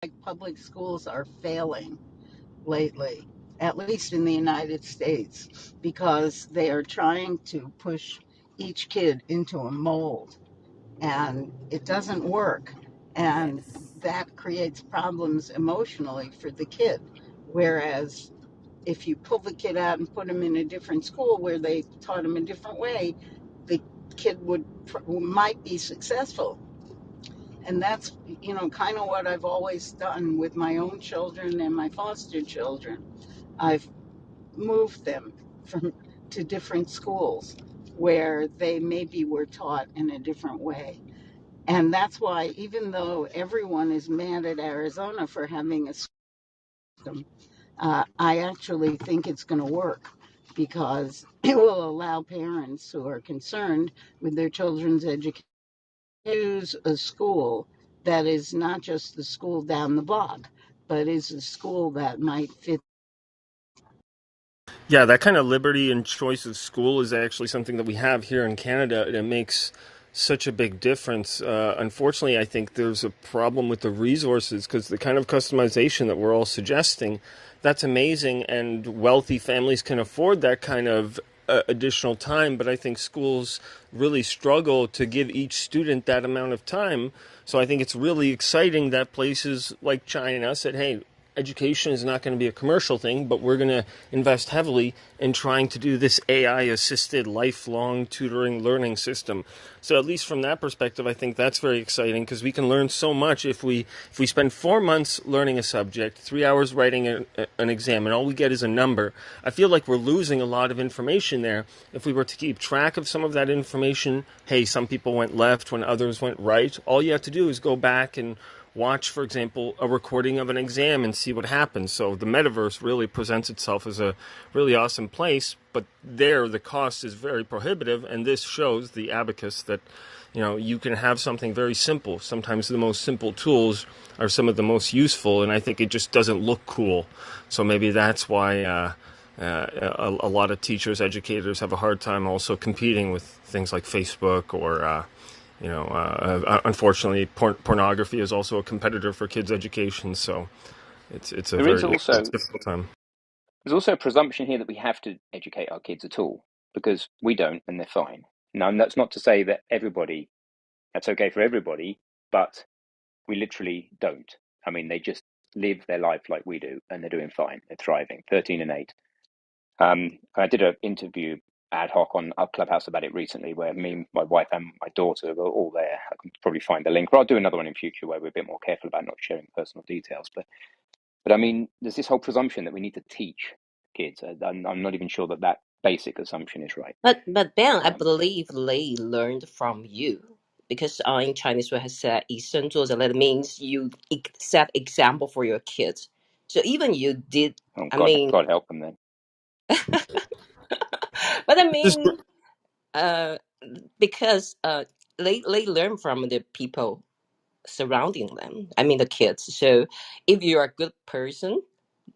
like public schools are failing lately, at least in the United States, because they are trying to push each kid into a mold, and it doesn't work. And Yes. that creates problems emotionally for the kid. Whereas if you pull the kid out and put him in a different school where they taught him a different way, the kid might be successful. And that's, kind of what I've always done with my own children and my foster children. I've moved them from to different schools where they maybe were taught in a different way. And that's why, even though everyone is mad at Arizona for having a system, I actually think it's going to work because it will allow parents who are concerned with their children's education to choose a school that is not just the school down the block, but is a school that might fit. Yeah, that kind of liberty and choice of school is actually something that we have here in Canada, and it makes such a big difference. Unfortunately, I think there's a problem with the resources because the kind of customization that we're all suggesting, that's amazing, and wealthy families can afford that kind of additional time, but I think schools really struggle to give each student that amount of time. So I think it's really exciting that places like China said, hey, education is not going to be a commercial thing, but we're going to invest heavily in trying to do this AI assisted lifelong tutoring learning system. So at least from that perspective, I think that's very exciting because we can learn so much if we spend 4 months learning a subject, 3 hours writing an exam, and all we get is a number. I feel like we're losing a lot of information there. If we were to keep track of some of that information, hey, some people went left when others went right, all you have to do is go back and watch, for example, a recording of an exam and see what happens. So the metaverse really presents itself as a really awesome place, but there the cost is very prohibitive, and this shows the abacus that you can have something very simple. Sometimes the most simple tools are some of the most useful, and I think it just doesn't look cool. So maybe that's why a lot of teachers, educators have a hard time also competing with things like Facebook or unfortunately, pornography is also a competitor for kids' education. So it's a There is very also difficult time. there's also a presumption here that we have to educate our kids at all because we don't, and they're fine. Now, and that's not to say that that's okay for everybody, but we literally don't. I mean, they just live their life like we do, and they're doing fine. They're thriving, 13 and 8. I did an interview ad hoc on Clubhouse about it recently, where me, my wife, and my daughter were all there. I can probably find the link, or I'll do another one in future where we're a bit more careful about not sharing personal details. But I mean, there's this whole presumption that we need to teach kids. I'm not even sure that basic assumption is right. But Ben, I Um, believe they learned from you because in Chinese we have said 以身作则. That means you set example for your kids. So even you did, oh I God, mean, God help them then. but I This mean, uh, because they learn from the people surrounding them. I mean, the kids. So if you're a good person,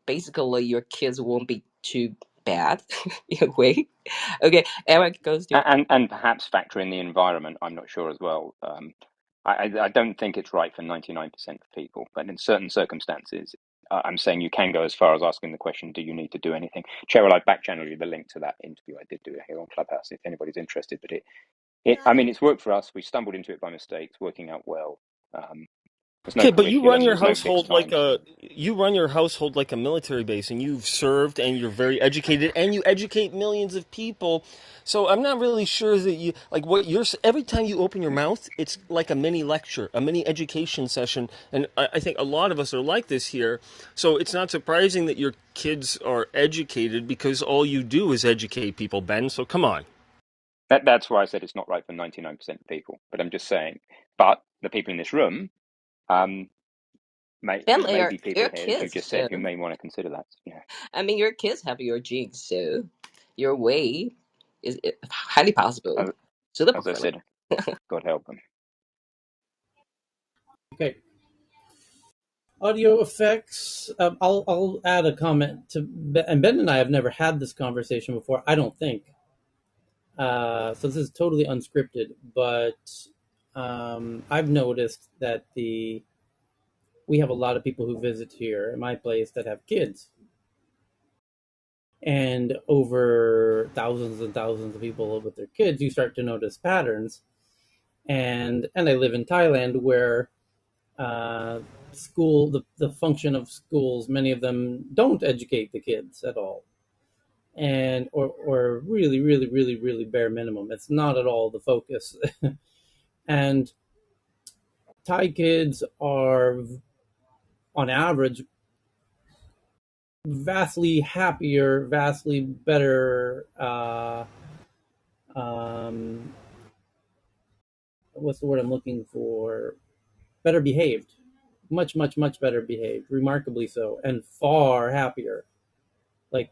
basically your kids won't be too bad in a way. Okay, Eric goes to. And perhaps factor in the environment. I'm not sure as well. I don't think it's right for 99% of people, but in certain circumstances, I'm saying you can go as far as asking the question, do you need to do anything? Cheryl, I back channeled you the link to that interview I did do here on Clubhouse if anybody's interested. But I mean, it's worked for us. We stumbled into it by mistake. It's working out well. There's no Okay, but curriculum. There's no fixed times. you run your household like a military base, and you've served, and you're very educated, and you educate millions of people. So I'm not really sure that you like what you're. Every time you open your mouth, it's like a mini lecture, a mini education session, and I think a lot of us are like this here. So it's not surprising that your kids are educated because all you do is educate people, Ben. So come on. That's why I said it's not right for 99% of people. But I'm just saying. But the people in this room, um, Ben, there may be your people here, as you kids. just So said, who may want to consider that. Yeah, I mean, your kids have your genes, so your way is highly possible. as, So the as I prefer. said, God help them. Okay. Audio effects. I'll add a comment to Ben, and Ben and I have never had this conversation before. I don't think. So this is totally unscripted, but I've noticed that the we have a lot of people who visit here at my place that have kids, and over thousands and thousands of people with their kids, you start to notice patterns. And I live in Thailand, where the function of schools, many of them don't educate the kids at all, and or really really really really bare minimum. It's not at all the focus. And Thai kids are, on average, vastly happier, vastly better. Um, what's the word I'm looking for? Better behaved, much much much better behaved, remarkably so, and far happier, like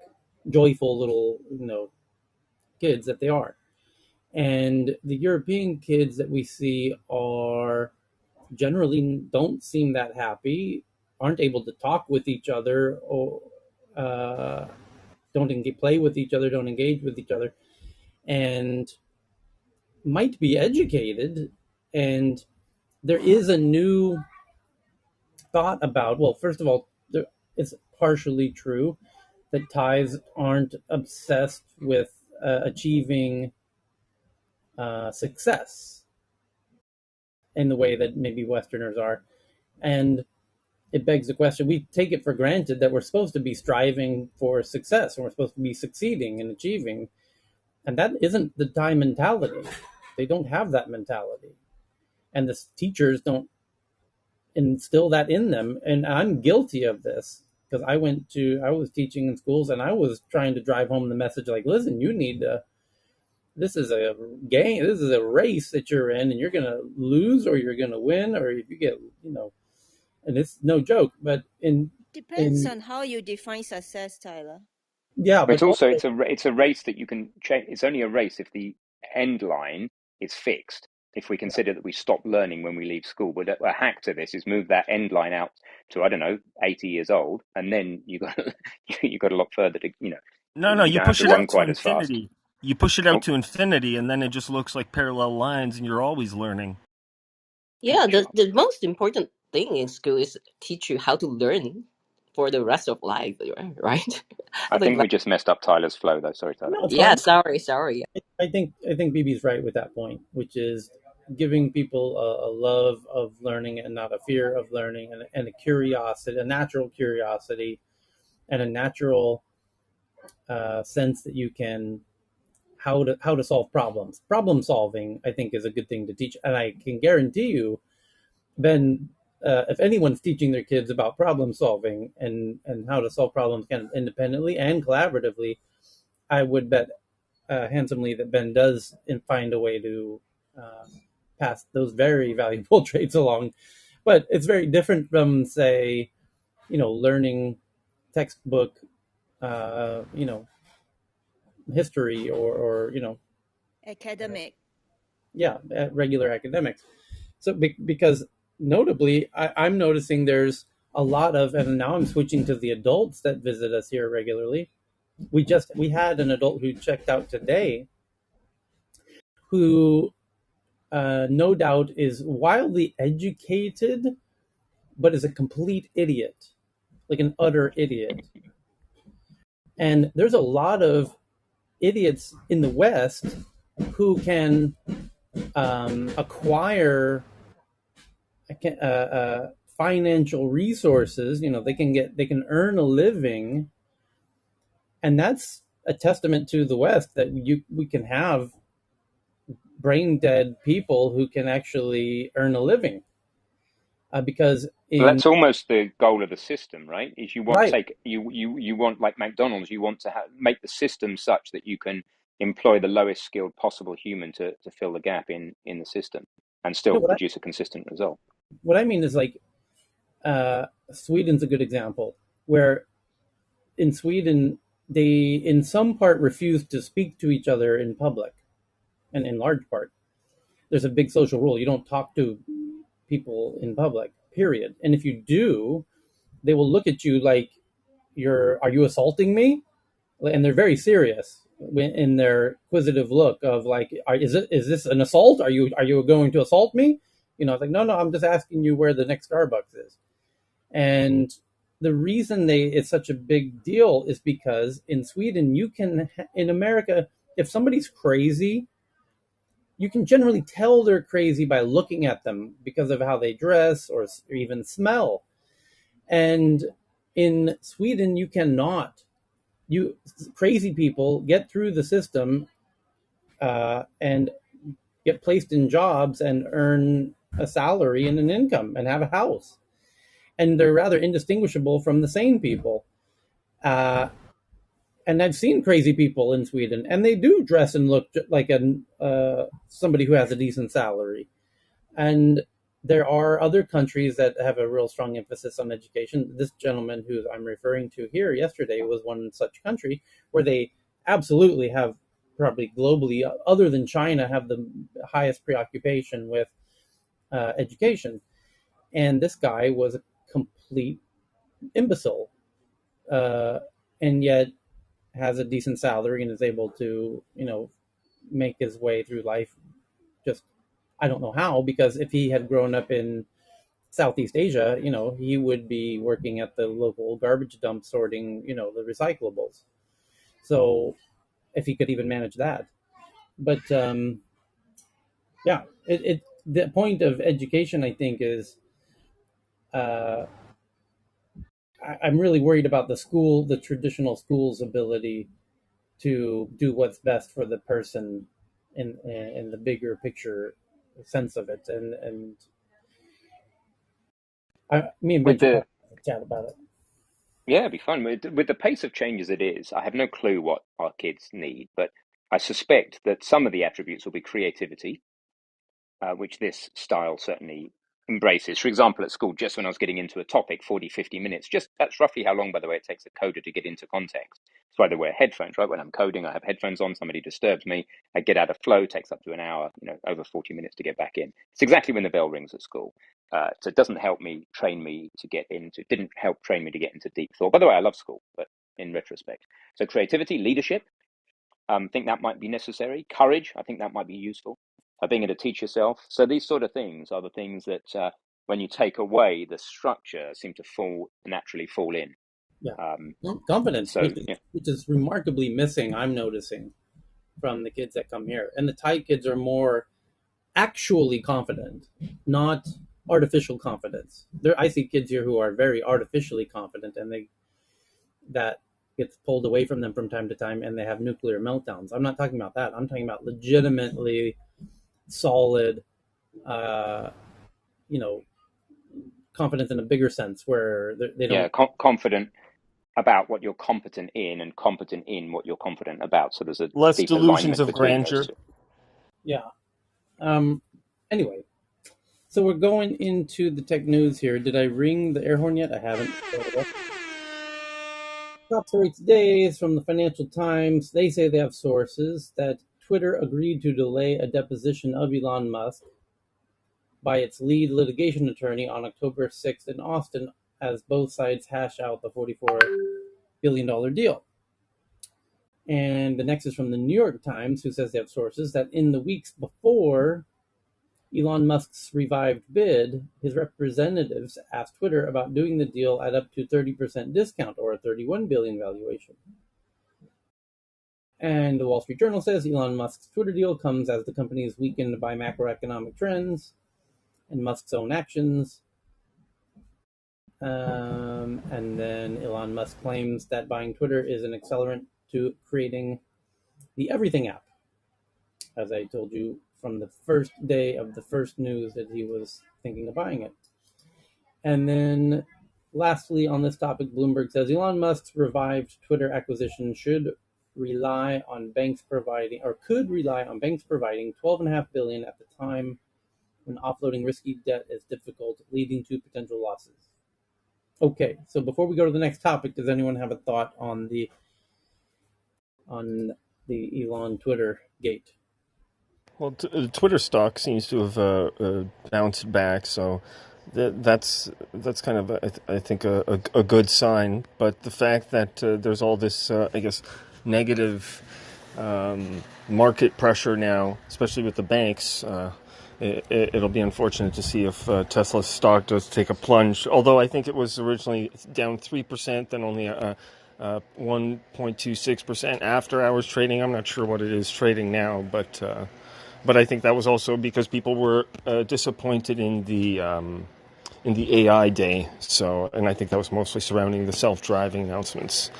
joyful little kids that they are. And the European kids that we see are generally don't seem that happy, aren't able to talk with each other, or uh, play with each other, don't engage with each other, and might be educated. And there is a new thought about, well, first of all, it's partially true that Thais aren't obsessed with achieving success in the way that maybe Westerners are. And it begs the question, we take it for granted that we're supposed to be striving for success, and we're supposed to be succeeding and achieving. And that isn't the Thai mentality. They don't have that mentality. And the teachers don't instill that in them. And I'm guilty of this, because I was teaching in schools, and I was trying to drive home the message like, listen, you need to, this is a game, this is a race that you're in, and you're going to lose or you're going to win, or if you get, and it's no joke. But Depends on how you define success, Tyler. yeah, But but also, also, it's a race that you can change. It's only a race if the end line is fixed. If we yeah, consider that we stop learning when we leave school, but a hack to this is move that end line out to, I don't know, 80 years old, and then you got you got a lot further to, No, you you don't have push to it run out to quite as fast. infinity. You push it out Oh, to infinity, and then it just looks like parallel lines, and you're always learning. Yeah, sure. the most important thing in school is teach you how to learn for the rest of life, right? I I think think we that, just messed up Tyler's flow, though. Sorry, Tyler. no, it's yeah, fine. sorry. I think BB's right with that point, which is giving people a love of learning and not a fear of learning, and a curiosity, a natural curiosity, and a natural sense that you can, how to solve problems. Problem solving, I think, is a good thing to teach, and I can guarantee you, Ben, if anyone's teaching their kids about problem solving and how to solve problems kind of independently and collaboratively, I would bet handsomely that Ben does find a way to uh, pass those very valuable traits along. But it's very different from, say, learning textbook, uh, you know, history, or Academic. yeah, regular academics. So because notably, I'm noticing there's a lot of, and now I'm switching to the adults that visit us here regularly. We had an adult who checked out today, who no doubt is wildly educated, but is a complete idiot, like an utter idiot. And there's a lot of idiots in the West who can acquire financial resources. They can earn a living, and that's a testament to the West, that we can have brain dead people who can actually earn a living, because Well, in that's almost the goal of the system, right? Is you want right. take you want, like McDonald's, you want to make the system such that you can employ the lowest skilled possible human to fill the gap in the system and No, still what I produce a consistent result. what I mean is, like, Sweden's a good example, where in Sweden they in some part refuse to speak to each other in public, and in large part there's a big social rule: you don't talk to people in public, period. And if you do, they will look at you like, are you assaulting me? And they're very serious in their inquisitive look of, like, is this an assault? Are you going to assault me? It's like, no, I'm just asking you where the next Starbucks is. And the reason it's such a big deal is because in Sweden, in America, if somebody's crazy, you can generally tell they're crazy by looking at them because of how they dress or even smell. And in Sweden, you cannot. Crazy people get through the system and get placed in jobs and earn a salary and an income and have a house. And they're rather indistinguishable from the sane people. And I've seen crazy people in Sweden, and they do dress and look like somebody who has a decent salary. And there are other countries that have a real strong emphasis on education. This gentleman who I'm referring to here yesterday was one such country where they absolutely have, probably globally, other than China, have the highest preoccupation with education. And this guy was a complete imbecile, and yet has a decent salary and is able to, make his way through life. Just, I don't know how, because if he had grown up in Southeast Asia, he would be working at the local garbage dump sorting, the recyclables. So if he could even manage that. But yeah, the point of education, I think, is I'm really worried about the traditional school's ability to do what's best for the person in the bigger picture sense of it. And me and Ben With should the probably chat about it. Yeah, it'd be fun. With the pace of change as it is, I have no clue what our kids need, but I suspect that some of the attributes will be creativity, which this style certainly embraces. For example, at school, just when I was getting into a topic, 40, 50 minutes, that's roughly how long, by the way, it takes a coder to get into context. That's why they wear headphones, right? When I'm coding, I have headphones on, somebody disturbs me, I get out of flow, takes up to an hour, over 40 minutes to get back in. It's exactly when the bell rings at school. So it doesn't help me didn't help train me to get into deep thought. By the way, I love school, but in retrospect. So creativity, leadership, I think that might be necessary. Courage, I think that might be useful. Being able to teach yourself. So these sort of things are the things that when you take away the structure, seem to naturally fall in. Yeah, confidence, So which is remarkably missing, I'm noticing, from the kids that come here. And the Thai kids are more actually confident, not artificial confidence. I see kids here who are very artificially confident, and that gets pulled away from them from time to time, and they have nuclear meltdowns. I'm not talking about that. I'm talking about legitimately solid, uh, confidence in a bigger sense, where they don't. confident about what you're competent in, and competent in what you're confident about. So there's a Less deep delusions alignment of between those grandeur. two. Yeah. Anyway, so we're going into the tech news here. Did I ring the air horn yet? I haven't. Top story today is from the Financial Times. They say they have sources that Twitter agreed to delay a deposition of Elon Musk by its lead litigation attorney on October 6th in Austin as both sides hash out the $44 billion deal. And the next is from the New York Times, who says they have sources that in the weeks before Elon Musk's revived bid, his representatives asked Twitter about doing the deal at up to 30% discount, or a $31 billion valuation. And the Wall Street Journal says Elon Musk's Twitter deal comes as the company is weakened by macroeconomic trends and Musk's own actions. And then Elon Musk claims that buying Twitter is an accelerant to creating the Everything app. As I told you from the first day of the first news that he was thinking of buying it. And then lastly on this topic, Bloomberg says Elon Musk's revived Twitter acquisition could rely on banks providing $12.5 billion at the time when offloading risky debt is difficult, leading to potential losses. Okay, so before we go to the next topic, does anyone have a thought on the Elon Twitter gate? Well, Twitter stock seems to have bounced back, so that's kind of I think a good sign. But the fact that there's all this I guess negative market pressure now, especially with the banks, it'll be unfortunate to see if Tesla's stock does take a plunge. Although I think it was originally down 3%, then only 1.26% after hours trading. I'm not sure what it is trading now, but I think that was also because people were disappointed in the AI day. So, and I think that was mostly surrounding the self-driving announcements.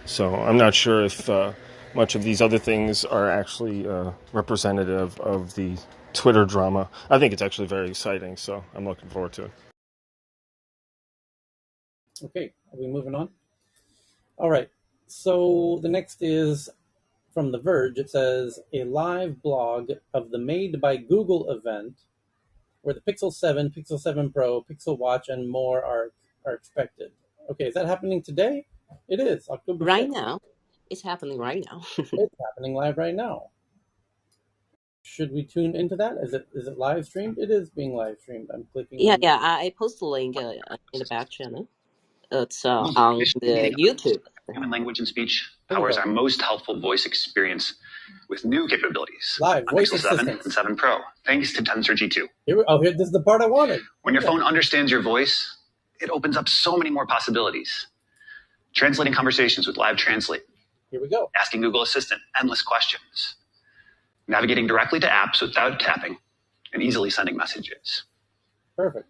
So I'm not sure if much of these other things are actually representative of the Twitter drama. I think it's actually very exciting, so I'm looking forward to it. Okay, are we moving on? All right, so the next is from The Verge. It says, a live blog of the Made by Google event where the Pixel 7, Pixel 7 Pro, Pixel Watch, and more are expected. Okay, is that happening today? It is, October 5th. Right now. It's happening right now. It's happening live right now. Should we tune into that? Is it live streamed? It is being live streamed. I'm clicking on. Yeah. I post the link in the back channel. It's on the YouTube. Human language and speech powers our most helpful voice experience with new capabilities Live on voice Pixel 7 assistance. and 7 Pro, thanks to Tensor G2. Here, this is the part I wanted. When your phone understands your voice, it opens up so many more possibilities. Translating conversations with Live Translate. Here we go. Asking Google Assistant endless questions. Navigating directly to apps without tapping, and easily sending messages. Perfect.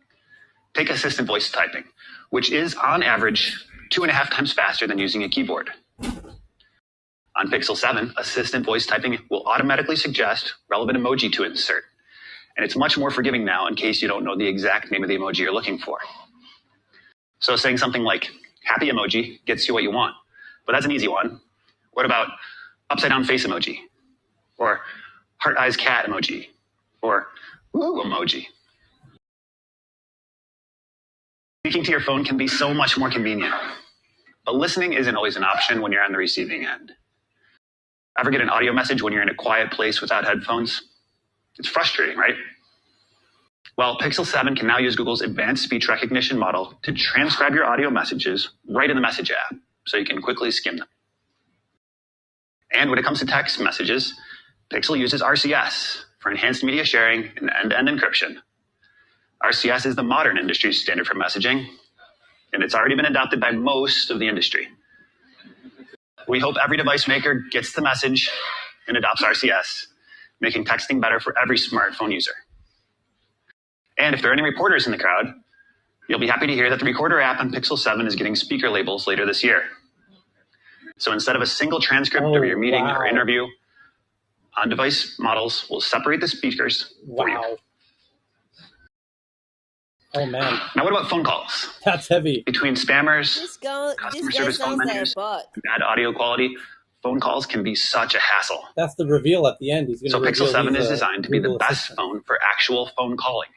Take assistant voice typing, which is on average 2.5 times faster than using a keyboard. On Pixel 7, assistant voice typing will automatically suggest relevant emoji to insert. And it's much more forgiving now in case you don't know the exact name of the emoji you're looking for. So saying something like happy emoji gets you what you want, but that's an easy one. What about upside down face emoji? Or heart eyes cat emoji? Or woo emoji? Speaking to your phone can be so much more convenient, but listening isn't always an option when you're on the receiving end. Ever get an audio message when you're in a quiet place without headphones? It's frustrating, right? Well, Pixel 7 can now use Google's advanced speech recognition model to transcribe your audio messages right in the Message app, so you can quickly skim them. And when it comes to text messages, Pixel uses RCS for enhanced media sharing and end-to-end encryption. RCS is the modern industry standard for messaging, and it's already been adopted by most of the industry. We hope every device maker gets the message and adopts RCS, making texting better for every smartphone user. And if there are any reporters in the crowd, you'll be happy to hear that the Recorder app on Pixel 7 is getting speaker labels later this year. So instead of a single transcript of your meeting or interview, on-device models will separate the speakers for you. Oh, man. Now, what about phone calls? That's heavy. Between spammers, This customer guy service phone sounds like a menus, bot. and bad audio quality, phone calls can be such a hassle. That's the reveal at the end. He's going to So Pixel 7 is designed to be the best phone for actual phone calling.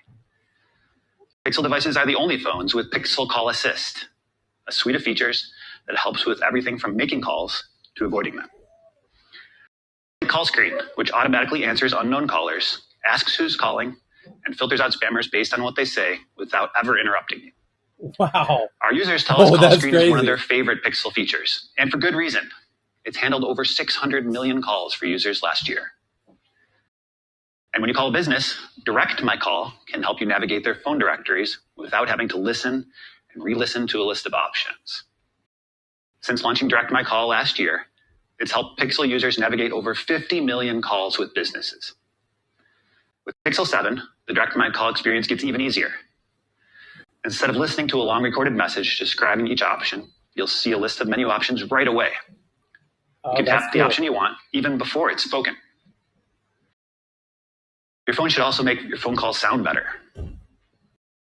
Pixel devices are the only phones with Pixel Call Assist, a suite of features that helps with everything from making calls to avoiding them. The call screen, which automatically answers unknown callers, asks who's calling, and filters out spammers based on what they say without ever interrupting you. Wow. Our users tell us call screen crazy. is one of their favorite Pixel features, and for good reason. It's handled over 600 million calls for users last year. And when you call a business, Direct My Call can help you navigate their phone directories without having to listen and re-listen to a list of options. Since launching Direct My Call last year, it's helped Pixel users navigate over 50 million calls with businesses. With Pixel 7, the Direct My Call experience gets even easier. Instead of listening to a long recorded message describing each option, you'll see a list of menu options right away. You can tap the option you want even before it's spoken. Your phone should also make your phone calls sound better.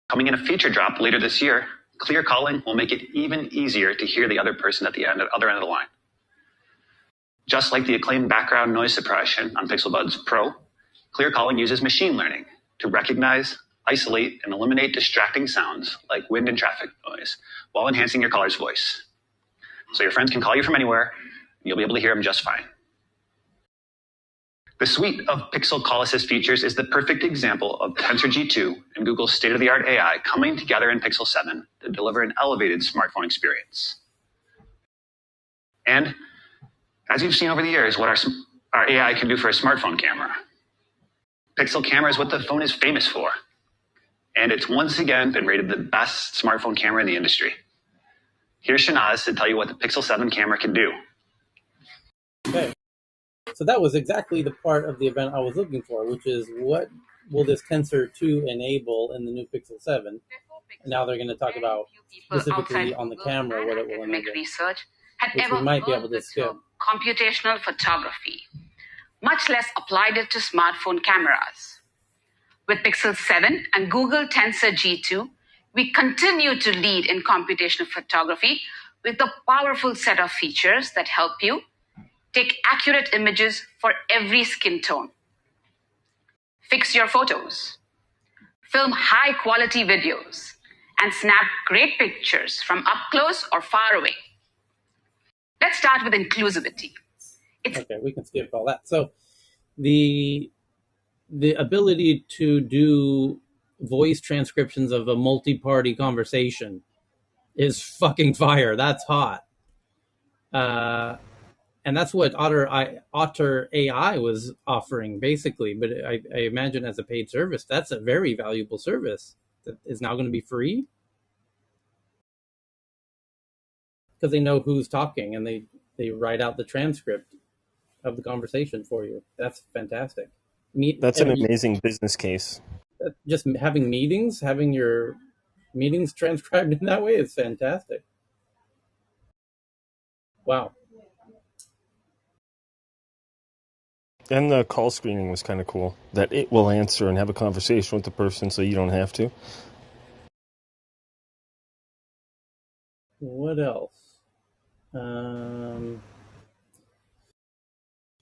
Coming in a feature drop later this year, clear calling will make it even easier to hear the other person at the other end of the line. Just like the acclaimed background noise suppression on Pixel Buds Pro, clear calling uses machine learning to recognize, isolate, and eliminate distracting sounds like wind and traffic noise while enhancing your caller's voice. So your friends can call you from anywhere, and you'll be able to hear them just fine. The suite of Pixel Call Assist features is the perfect example of Tensor G2 and Google's state-of-the-art AI coming together in Pixel 7 to deliver an elevated smartphone experience. And as you've seen over the years, what our AI can do for a smartphone camera. Pixel camera is what the phone is famous for. And it's once again been rated the best smartphone camera in the industry. Here's Shanaz to tell you what the Pixel 7 camera can do. Okay. So that was exactly the part of the event I was looking for, which is what will this Tensor 2 enable in the new Pixel 7? And now they're going to talk about specifically on the camera what it will enable, which we might be able to skip. Computational photography, much less applied it to smartphone cameras. With Pixel 7 and Google Tensor G2, we continue to lead in computational photography with a powerful set of features that help you take accurate images for every skin tone, fix your photos, film high-quality videos, and snap great pictures from up close or far away. Let's start with inclusivity. Okay, we can skip all that. So the ability to do voice transcriptions of a multi-party conversation is fucking fire. That's hot. And that's what Otter AI was offering, basically. But I imagine as a paid service, that's a very valuable service that is now going to be free because they know who's talking and they write out the transcript of the conversation for you. That's fantastic. That's an amazing business case. Just having meetings, having your meetings transcribed in that way is fantastic. Wow. And the call screening was kind of cool, that it will answer and have a conversation with the person so you don't have to. What else?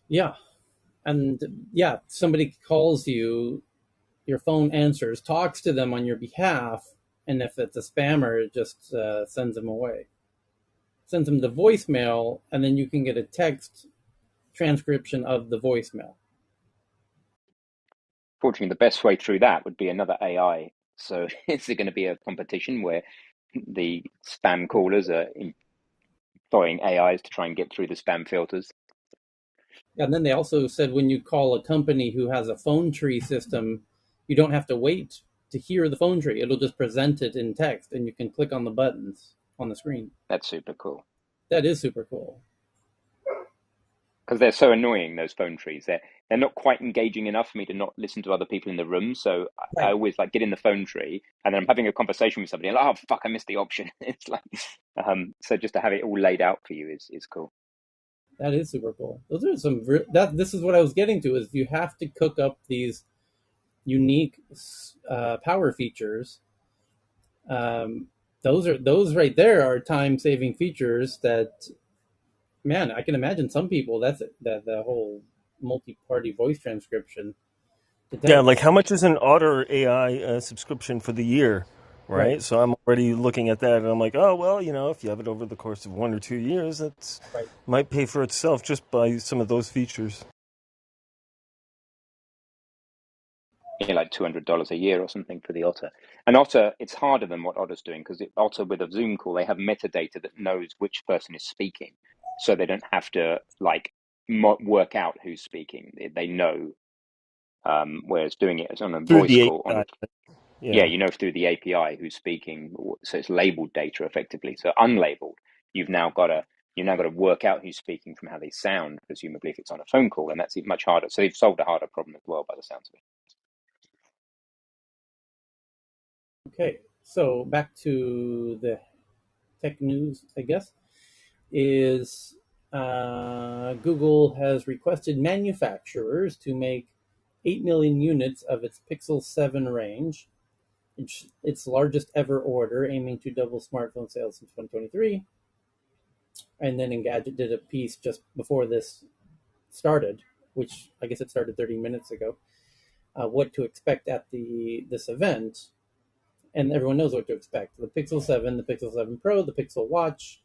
Yeah. And yeah, somebody calls you, your phone answers, talks to them on your behalf, and if it's a spammer, it just sends them away. Sends them the voicemail, and then you can get a text transcription of the voicemail. Fortunately, the best way through that would be another AI. So is there going to be a competition where the spam callers are employing AIs to try and get through the spam filters? And then they also said when you call a company who has a phone tree system, you don't have to wait to hear the phone tree. It'll just present it in text, and you can click on the buttons on the screen. That's super cool. That is super cool. Because they're so annoying, those phone trees. They're not quite engaging enough for me to not listen to other people in the room. So Right. I always like get in the phone tree, and then I'm having a conversation with somebody, and like, oh fuck, I missed the option. It's like, so just to have it all laid out for you is cool. That is super cool. Those are some this is what I was getting to, is you have to cook up these unique power features. Those right there are time-saving features that, man, I can imagine some people that the whole multi-party voice transcription. Yeah, like how much is an Otter AI subscription for the year, right? So I'm already looking at that, and I'm like, oh, well, if you have it over the course of 1 or 2 years, that might pay for itself just by some of those features. Yeah, like $200 a year or something for the Otter. And Otter, it's harder than what Otter's doing, because Otter, with a Zoom call, they have metadata that knows which person is speaking, so they don't have to work out who's speaking. They know. Whereas doing it as on a Through voice the call, API. through the API who's speaking, so it's labeled data effectively. So unlabeled, you've now got to work out who's speaking from how they sound, presumably if it's on a phone call, and that's much harder. So they've solved a harder problem as well, by the sounds of it. Okay, so back to the tech news, I guess, is Google has requested manufacturers to make 8 million units of its Pixel 7 range, its largest ever order, aiming to double smartphone sales in 2023. And then Engadget did a piece just before this started, which I guess it started 30 minutes ago, what to expect at this event. And everyone knows what to expect. The Pixel 7, the Pixel 7 Pro, the Pixel Watch,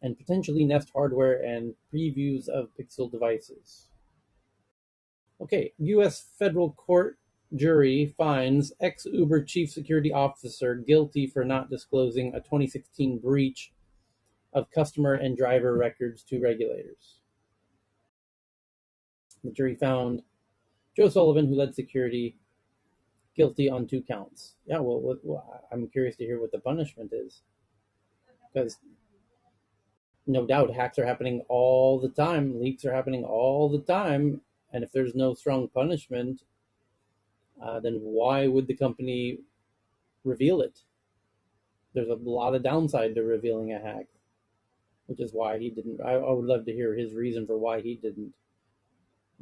and potentially Nest hardware and previews of Pixel devices. Okay, U.S. federal court jury finds ex-Uber chief security officer guilty for not disclosing a 2016 breach of customer and driver records to regulators. The jury Joe Sullivan, who led security, guilty on 2 counts. Yeah, well, I'm curious to hear what the punishment is, because no doubt hacks are happening all the time, leaks are happening all the time, and if there's no strong punishment, then why would the company reveal it? There's a lot of downside to revealing a hack, which is why he didn't. I would love to hear his reason for why he didn't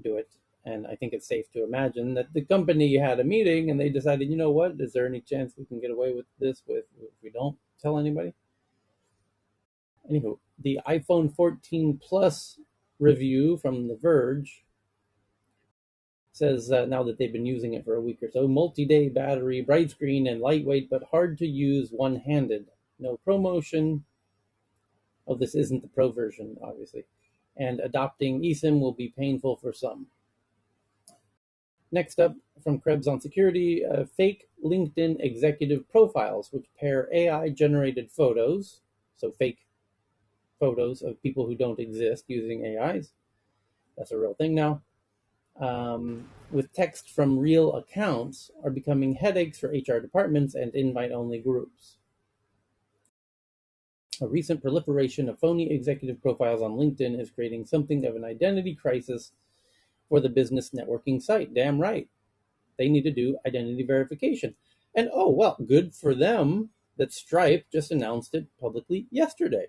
do it. And I think it's safe to imagine that the company had a meeting and they decided, you know what, is there any chance we can get away with this if we don't tell anybody? Anywho, the iPhone 14 Plus review from The Verge says now that they've been using it for a week or so, multi-day battery, bright screen, and lightweight, but hard to use one-handed. No ProMotion. Oh, this isn't the Pro version, obviously. And adopting eSIM will be painful for some. Next up, from Krebs on security, fake LinkedIn executive profiles, which pair AI-generated photos, so fake photos of people who don't exist using AIs. That's a real thing now. With text from real accounts are becoming headaches for HR departments and invite-only groups. A recent proliferation of phony executive profiles on LinkedIn is creating something of an identity crisis for the business networking site. Damn right. They need to do identity verification. And oh, well, good for them that Stripe just announced it publicly yesterday,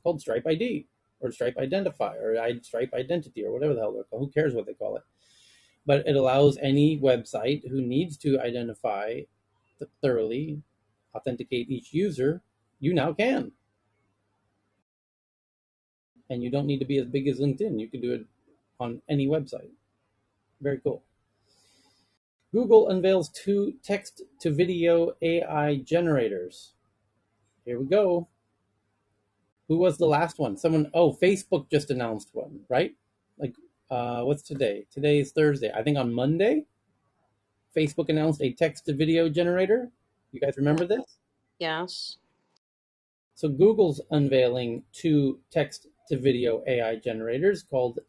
called Stripe ID or Stripe Identify or Stripe Identity or whatever the hell they're called. Who cares what they call it? But it allows any website who needs to identify thoroughly, authenticate each user, you now can. And you don't need to be as big as LinkedIn. You can do it on any website. Very cool. Google unveils 2 text-to-video AI generators. Here we go. Who was the last one? Facebook just announced one, right? What's today? Today is Thursday. I think on Monday, Facebook announced a text-to-video generator. You guys remember this? Yes. So Google's unveiling 2 text-to-video AI generators called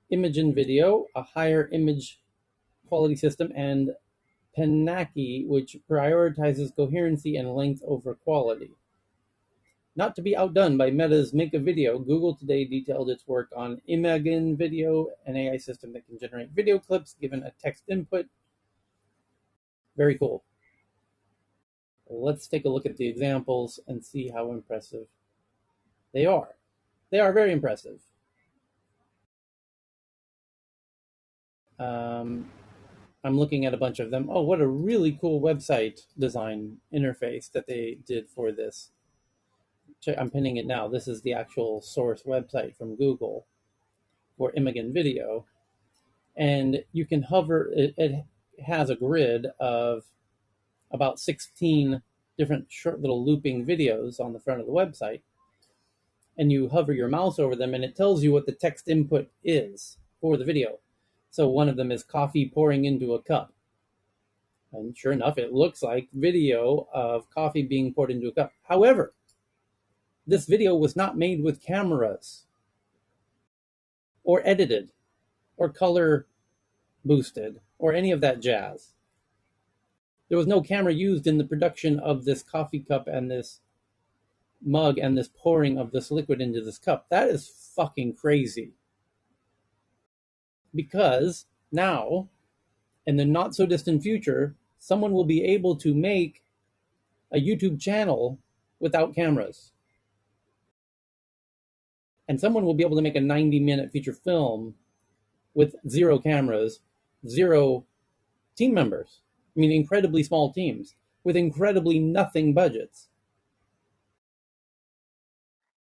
Imagen Video, a higher image quality system, and Penaki, which prioritizes coherency and length over quality. Not to be outdone by Meta's Make a Video, Google today detailed its work on Imagen Video, an AI system that can generate video clips given a text input. Very cool. Let's take a look at the examples and see how impressive they are. They are very impressive. I'm looking at a bunch of them. Oh, what a really cool website design interface that they did for this. I'm pinning it now. This is the actual source website from Google for Imagen Video. And you can hover, it has a grid of about 16 different short little looping videos on the front of the website. And you hover your mouse over them and it tells you what the text input is for the video. So one of them is coffee pouring into a cup. And sure enough, it looks like video of coffee being poured into a cup. However, this video was not made with cameras or edited or color boosted or any of that jazz. There was no camera used in the production of this coffee cup and this mug and this pouring of this liquid into this cup. That is fucking crazy. Because now, in the not so distant future, someone will be able to make a YouTube channel without cameras. And someone will be able to make a 90-minute feature film with 0 cameras, 0 team members. I mean, incredibly small teams with incredibly nothing budgets.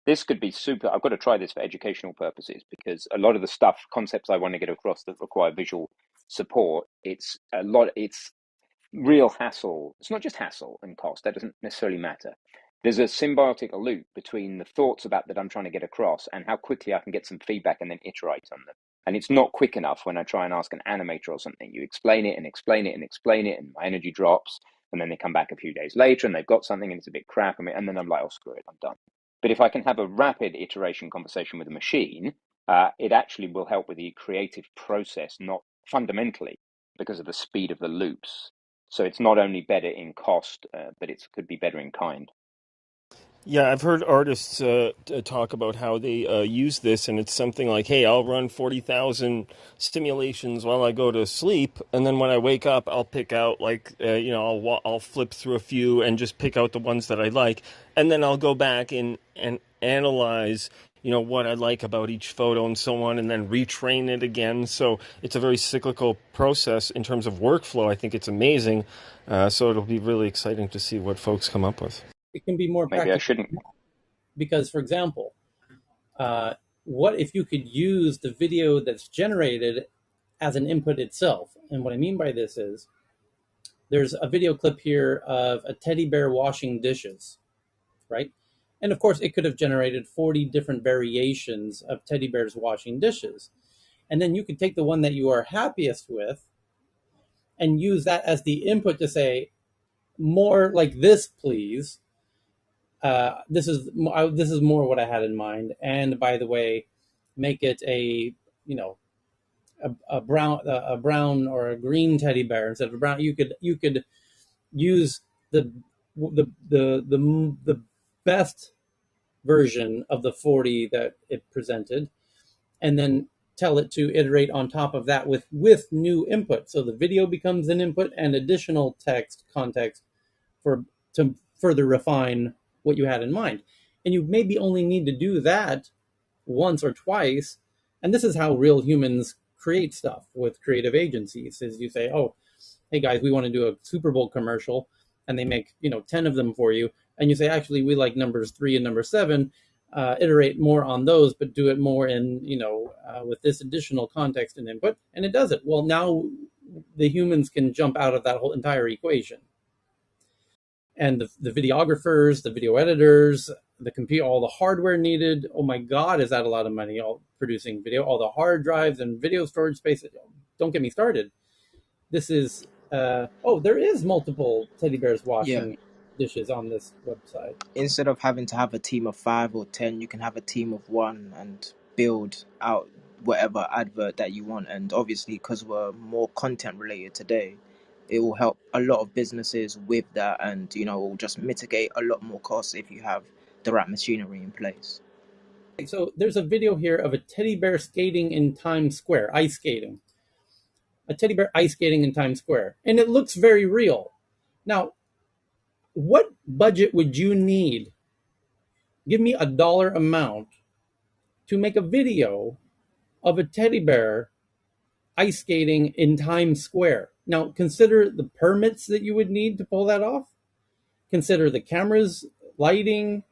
This could be super. I've got to try this for educational purposes because a lot of the concepts I want to get across that require visual support, it's real hassle. It's not just hassle and cost. That doesn't necessarily matter. There's a symbiotic loop between the thoughts about that I'm trying to get across and how quickly I can get some feedback and then iterate on them. And it's not quick enough when I try and ask an animator or something. You explain it and explain it and explain it, and my energy drops. And then they come back a few days later and they've got something and it's a bit crap. And then I'm like, oh, screw it, I'm done. But if I can have a rapid iteration conversation with a machine, it actually will help with the creative process, not fundamentally. because of the speed of the loops. So it's not only better in cost, but it could be better in kind. Yeah, I've heard artists talk about how they use this, and it's something like, "Hey, I'll run 40,000 stimulations while I go to sleep, and then when I wake up, I'll pick out I'll flip through a few and just pick out the ones that I like, and then I'll go back and analyze, what I like about each photo and so on, and then retrain it again." So it's a very cyclical process in terms of workflow. I think it's amazing. So it'll be really exciting to see what folks come up with. It can be more Maybe I practical shouldn't. because, for example, what if you could use the video that's generated as an input itself? And what I mean by this is there's a video clip here of a teddy bear washing dishes, right? And of course, it could have generated 40 different variations of teddy bears washing dishes. And then you could take the one that you are happiest with and use that as the input to say, more like this, please. This is more what I had in mind. And by the way, make it a brown or a green teddy bear instead of a brown. You could use the best version of the 40 that it presented, and then tell it to iterate on top of that with new input. So the video becomes an input and additional text context to further refine what you had in mind. And you maybe only need to do that once or twice. And this is how real humans create stuff with creative agencies is you say, oh, hey guys, we want to do a Super Bowl commercial, and they make 10 of them for you, and you say, actually, we like numbers 3 and number 7. Iterate more on those, but do it more in with this additional context and input, and it does it. Well, now the humans can jump out of that whole entire equation, and the videographers, the video editors, the computer, all the hardware needed. Oh my God, is that a lot of money? All producing video, all the hard drives and video storage space. Don't get me started. This is there is multiple teddy bears Yeah. washing dishes on this website. Instead of having to have a team of 5 or 10, you can have a team of one and build out whatever advert that you want. And obviously, because we're more content related today, it will help a lot of businesses with that, and it will just mitigate a lot more costs if you have the right machinery in place. So there's a video here of a teddy bear skating in Times Square, ice skating. A teddy bear ice skating in Times Square, and it looks very real. Now, what budget would you need? Give me a dollar amount to make a video of a teddy bear ice skating in Times Square. Now, consider the permits that you would need to pull that off. Consider the cameras, lighting,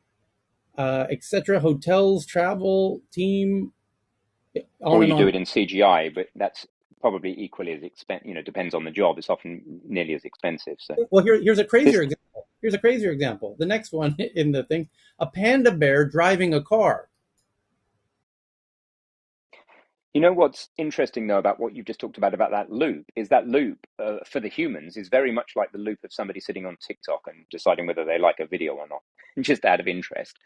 etc., hotels, travel, team, on Or and you do on. it in CGI, but that's probably equally as expensive. Depends on the job. It's often nearly as expensive. So Well, here's a crazier this, example. Here's a crazier example. The next one in the thing, a panda bear driving a car. what's interesting though about what you've just talked about that loop is that loop for the humans is very much like the loop of somebody sitting on TikTok and deciding whether they like a video or not, just out of interest.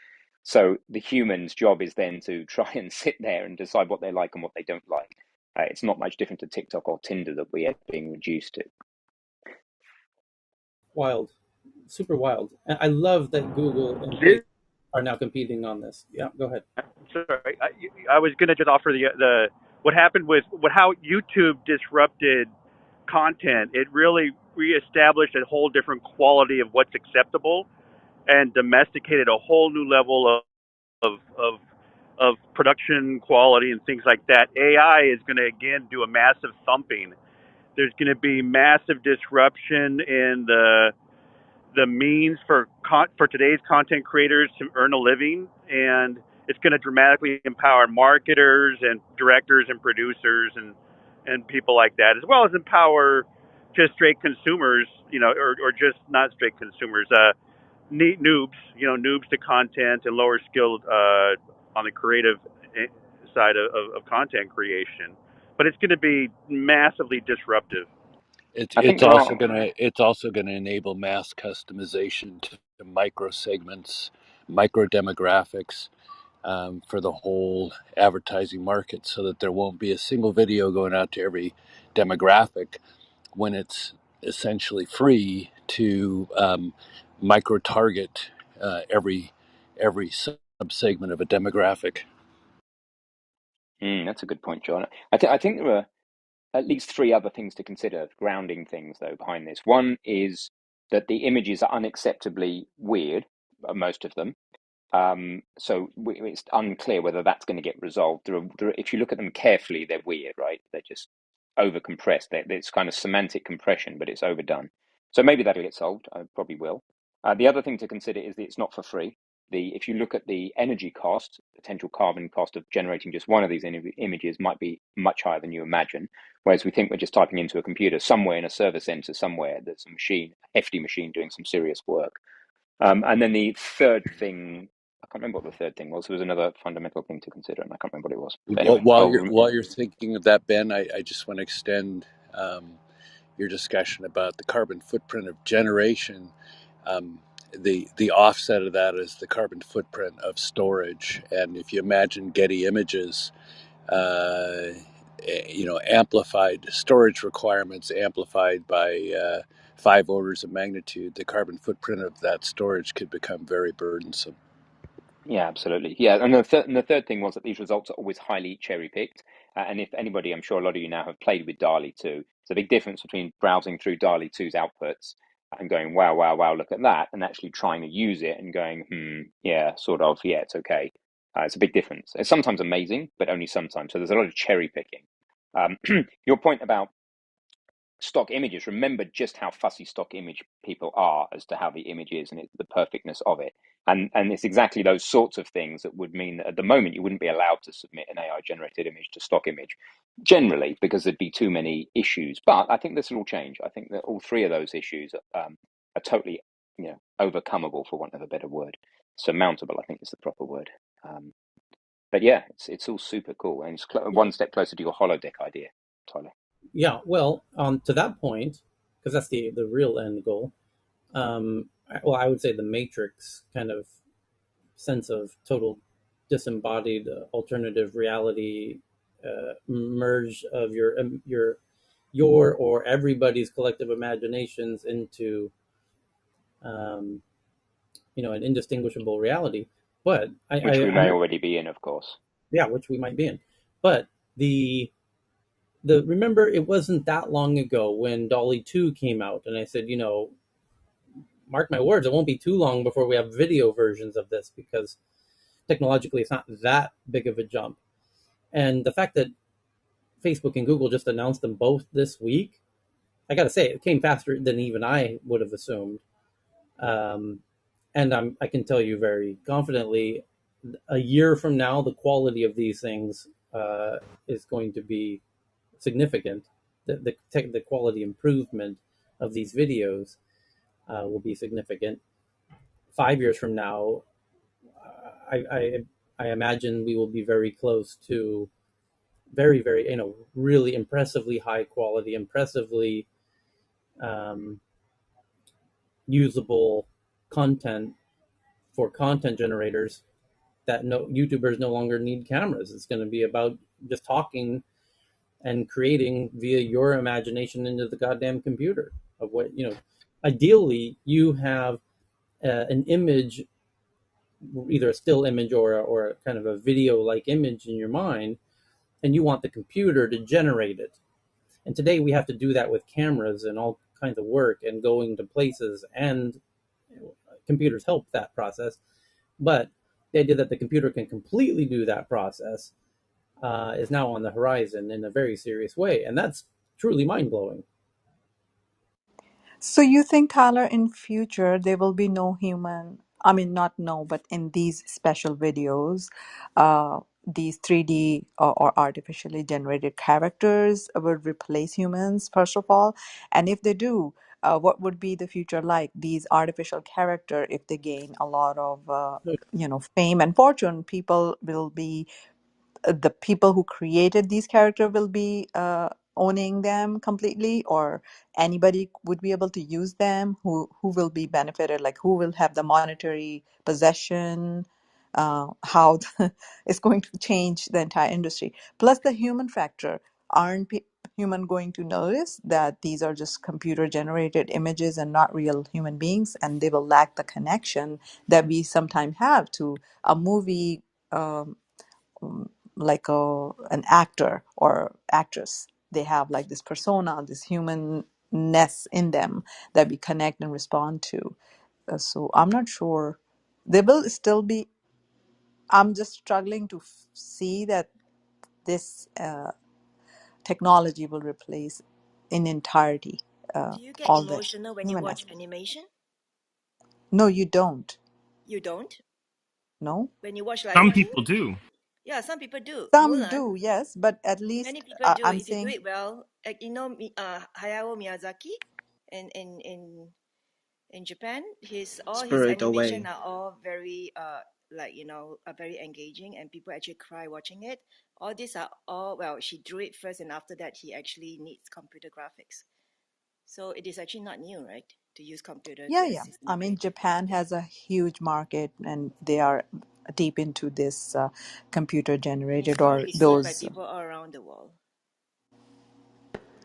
So the human's job is then to try and sit there and decide what they like and what they don't like. It's not much different to TikTok or Tinder that we are being reduced to. Wild, super wild. And I love that Google and Facebook This, are now competing on this. Yeah, go ahead. sorry, I was going to just offer the what happened with how YouTube disrupted content. It really reestablished a whole different quality of what's acceptable and domesticated a whole new level of of of production quality and things like that. AI is going to again do a massive thumping. There's going to be massive disruption in the means for today's content creators to earn a living, and it's going to dramatically empower marketers and directors and producers and people like that, as well as empower just straight consumers, or just not straight consumers, noobs, noobs to content and lower skilled on the creative side of content creation. But it's going to be massively disruptive. I think It's there also are. gonna enable mass customization to micro segments, micro demographics, for the whole advertising market, so that there won't be a single video going out to every demographic. when it's essentially free to micro target every sub segment of a demographic. That's a good point, John. I think there are at least three other things to consider, grounding things, though, behind this. One is that the images are unacceptably weird, most of them. So it's unclear whether that's going to get resolved. If you look at them carefully, they're weird, right? They're just over compressed. It's kind of semantic compression, but it's overdone. So maybe that'll get solved. I probably will. The other thing to consider is that it's not for free. If you look at the energy cost, potential carbon cost of generating just one of these images might be much higher than you imagine. Whereas we think we're just typing into a computer somewhere in a server center somewhere. There's a machine, a hefty machine doing some serious work. And then the third thing, I can't remember what the third thing was. There was another fundamental thing to consider, and I can't remember what it was. But While, anyway, while you're thinking of that, Ben, I just want to extend your discussion about the carbon footprint of generation. Um, the offset of that is the carbon footprint of storage. And if you imagine Getty Images, uh, amplified storage requirements, amplified by 5 orders of magnitude, the carbon footprint of that storage could become very burdensome. yeah, absolutely. Yeah, and the third thing was that these results are always highly cherry picked. And if anybody, I'm sure a lot of you now have played with DALI 2. There's a big difference between browsing through DALI 2's outputs and going, wow, wow, wow, look at that, and actually trying to use it and going, yeah, sort of, yeah, it's okay. It's a big difference. It's sometimes amazing, but only sometimes. So there's a lot of cherry picking. Your point about stock images, remember just how fussy stock image people are as to how the image is and the perfectness of it. And it's exactly those sorts of things that would mean that at the moment you wouldn't be allowed to submit an AI generated image to stock image generally because there'd be too many issues. But I think this will all change. I think that all three of those issues are totally overcomable, for want of a better word. Surmountable, I think, is the proper word. But yeah, it's all super cool, and it's one step closer to your holodeck idea, Tyler. Yeah, well, to that point, because that's the real end goal. Well, I would say the Matrix kind of sense of total disembodied alternative reality, merge of your or everybody's collective imaginations into um, an indistinguishable reality. But Which we may I'm already be in, of course. yeah, which we might be in. But the remember, it wasn't that long ago when Dolly 2 came out, and I said, mark my words, it won't be too long before we have video versions of this, because technologically it's not that big of a jump. And the fact that Facebook and Google just announced them both this week, I got to say, it came faster than even I would have assumed. Um, and I can tell you very confidently, a year from now, the quality of these things is going to be significant. The quality improvement of these videos will be significant. 5 years from now, I imagine we will be very close to very, very, really impressively high quality, impressively um, usable content for content generators, that no YouTubers no longer need cameras. It's going to be about just talking and creating via your imagination into the goddamn computer of what. Ideally, you have an image, either a still image or a kind of a video like image in your mind, and you want the computer to generate it. And today we have to do that with cameras and all kinds of work and going to places, and computers help that process. But the idea that the computer can completely do that process is now on the horizon in a very serious way, and that's truly mind blowing. So you think, Tyler, in future there will be no human, I mean not no, but in these special videos, these 3D or artificially generated characters would replace humans, first of all? And if they do, what would be the future like? These artificial character, if they gain a lot of fame and fortune, people will be the people who created these characters will be owning them completely, or anybody would be able to use them? Who will be benefited? Like, who will have the monetary possession? How it's going to change the entire industry. Plus the human factor. Aren't human going to notice that these are just computer generated images and not real human beings, and they will lack the connection that we sometimes have to a movie, like an actor or actress. They have like this persona, this humanness in them that we connect and respond to. So I'm not sure. There will still be. I'm just struggling to see that this technology will replace in entirety Do you get all the emotional when you human watch aspect. animation? No, you don't. You don't? No, When you watch Some Lion King? people do. Yeah, some people do. some Mulan, do, yes, but at least many people do. I'm If you do saying, it well, like Hayao Miyazaki, in in in in Japan, his all his Spirit animation Away. are all very like are very engaging, and people actually cry watching it. All these are all, well, she drew it first, and after that he actually needs computer graphics. So it is actually not new, right? To use computer yeah, to yeah. assist in I the mean, creative Japan process. has a huge market, and they are deep into this computer And it's generated going to or be seen by those. people all around the world.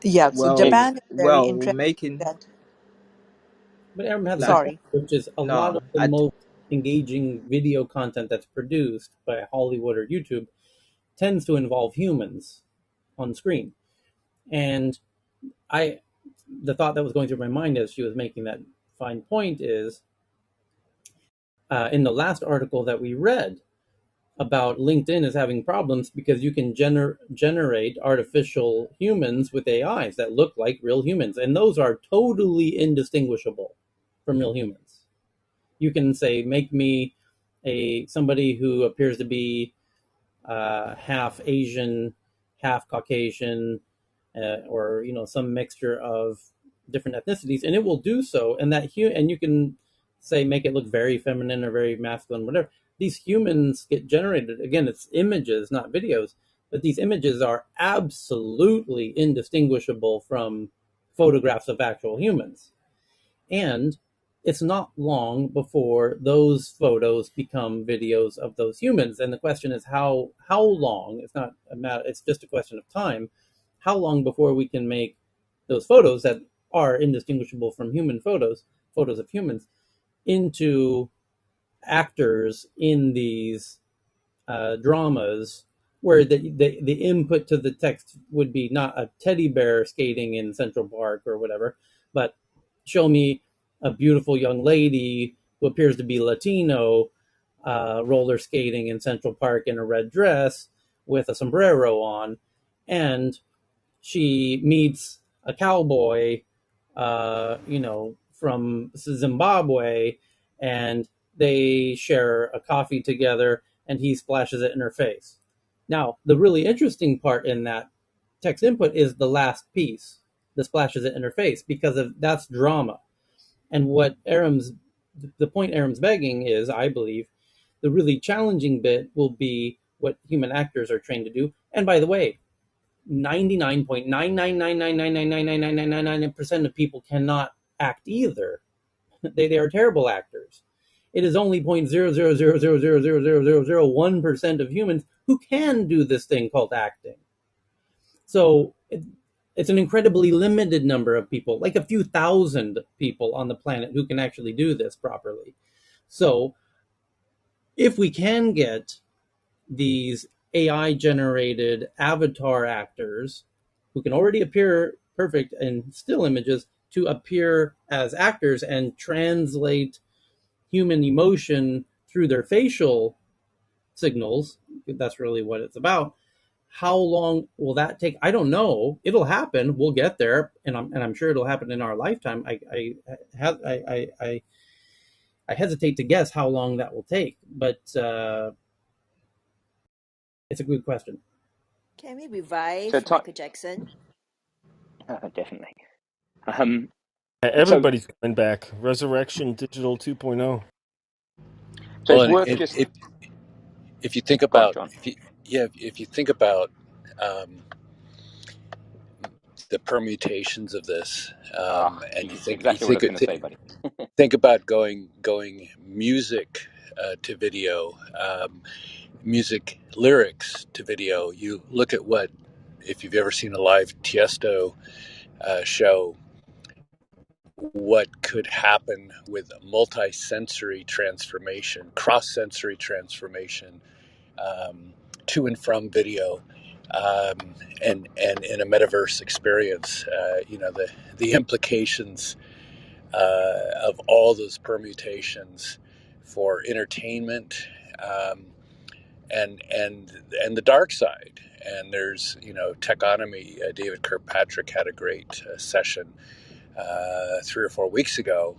Yeah, so Well, It's Japan is very well, interested making that. But Aaron has a good like point, Sorry. which is a lot no, of the most engaging video content that's produced by Hollywood or YouTube tends to involve humans on screen. And I, the thought that was going through my mind as she was making that fine point is, in the last article that we read about LinkedIn is having problems because you can generate artificial humans with AIs that look like real humans, and those are totally indistinguishable from real humans. You can say, make me a somebody who appears to be half Asian, half Caucasian, or some mixture of different ethnicities, and it will do so. And and you can say make it look very feminine or very masculine, whatever. These humans get generated. Again, it's images, not videos, but these images are absolutely indistinguishable from photographs of actual humans. And it's not long before those photos become videos of those humans. And the question is how long? It's not a matter, it's just a question of time. How long before we can make those photos that are indistinguishable from human photos of humans, into actors in these dramas where the input to the text would be not a teddy bear skating in Central Park or whatever, but show me a beautiful young lady who appears to be Latino roller skating in Central Park in a red dress with a sombrero on, and she meets a cowboy, from Zimbabwe, and they share a coffee together, and he splashes it in her face. Now, the really interesting part in that text input is the last piece, the splashes it in her face, because of that's drama. And the point Aram's begging is, I believe, the really challenging bit will be what human actors are trained to do. And by the way, 99.99999999999% of people cannot act either. They are terrible actors. It is only 0.000000001% of humans who can do this thing called acting. So it's an incredibly limited number of people, like a few thousand people on the planet who can actually do this properly. So if we can get these AI generated avatar actors who can already appear perfect in still images to appear as actors and translate human emotion through their facial signals. That's really what it's about. How long will that take? I don't know. It'll happen. We'll get there, and I'm sure it'll happen in our lifetime. I hesitate to guess how long that will take, but it's a good question. Can we So, revive Michael Jackson? definitely. Um, so, Everybody's coming back. Resurrection Digital 2.0. so Well, it's and worth just if you think go on, about, John. if you think about um, the permutations of this, and you Exactly what I was going to say, buddy. think about going music to video, music lyrics to video. You look at what if you've ever seen a live Tiesto show, what could happen with multi-sensory transformation, cross-sensory transformation, to and from video, and in a metaverse experience. The implications of all those permutations for entertainment, um, and the dark side. And there's techonomy. David Kirkpatrick had a great session 3 or 4 weeks ago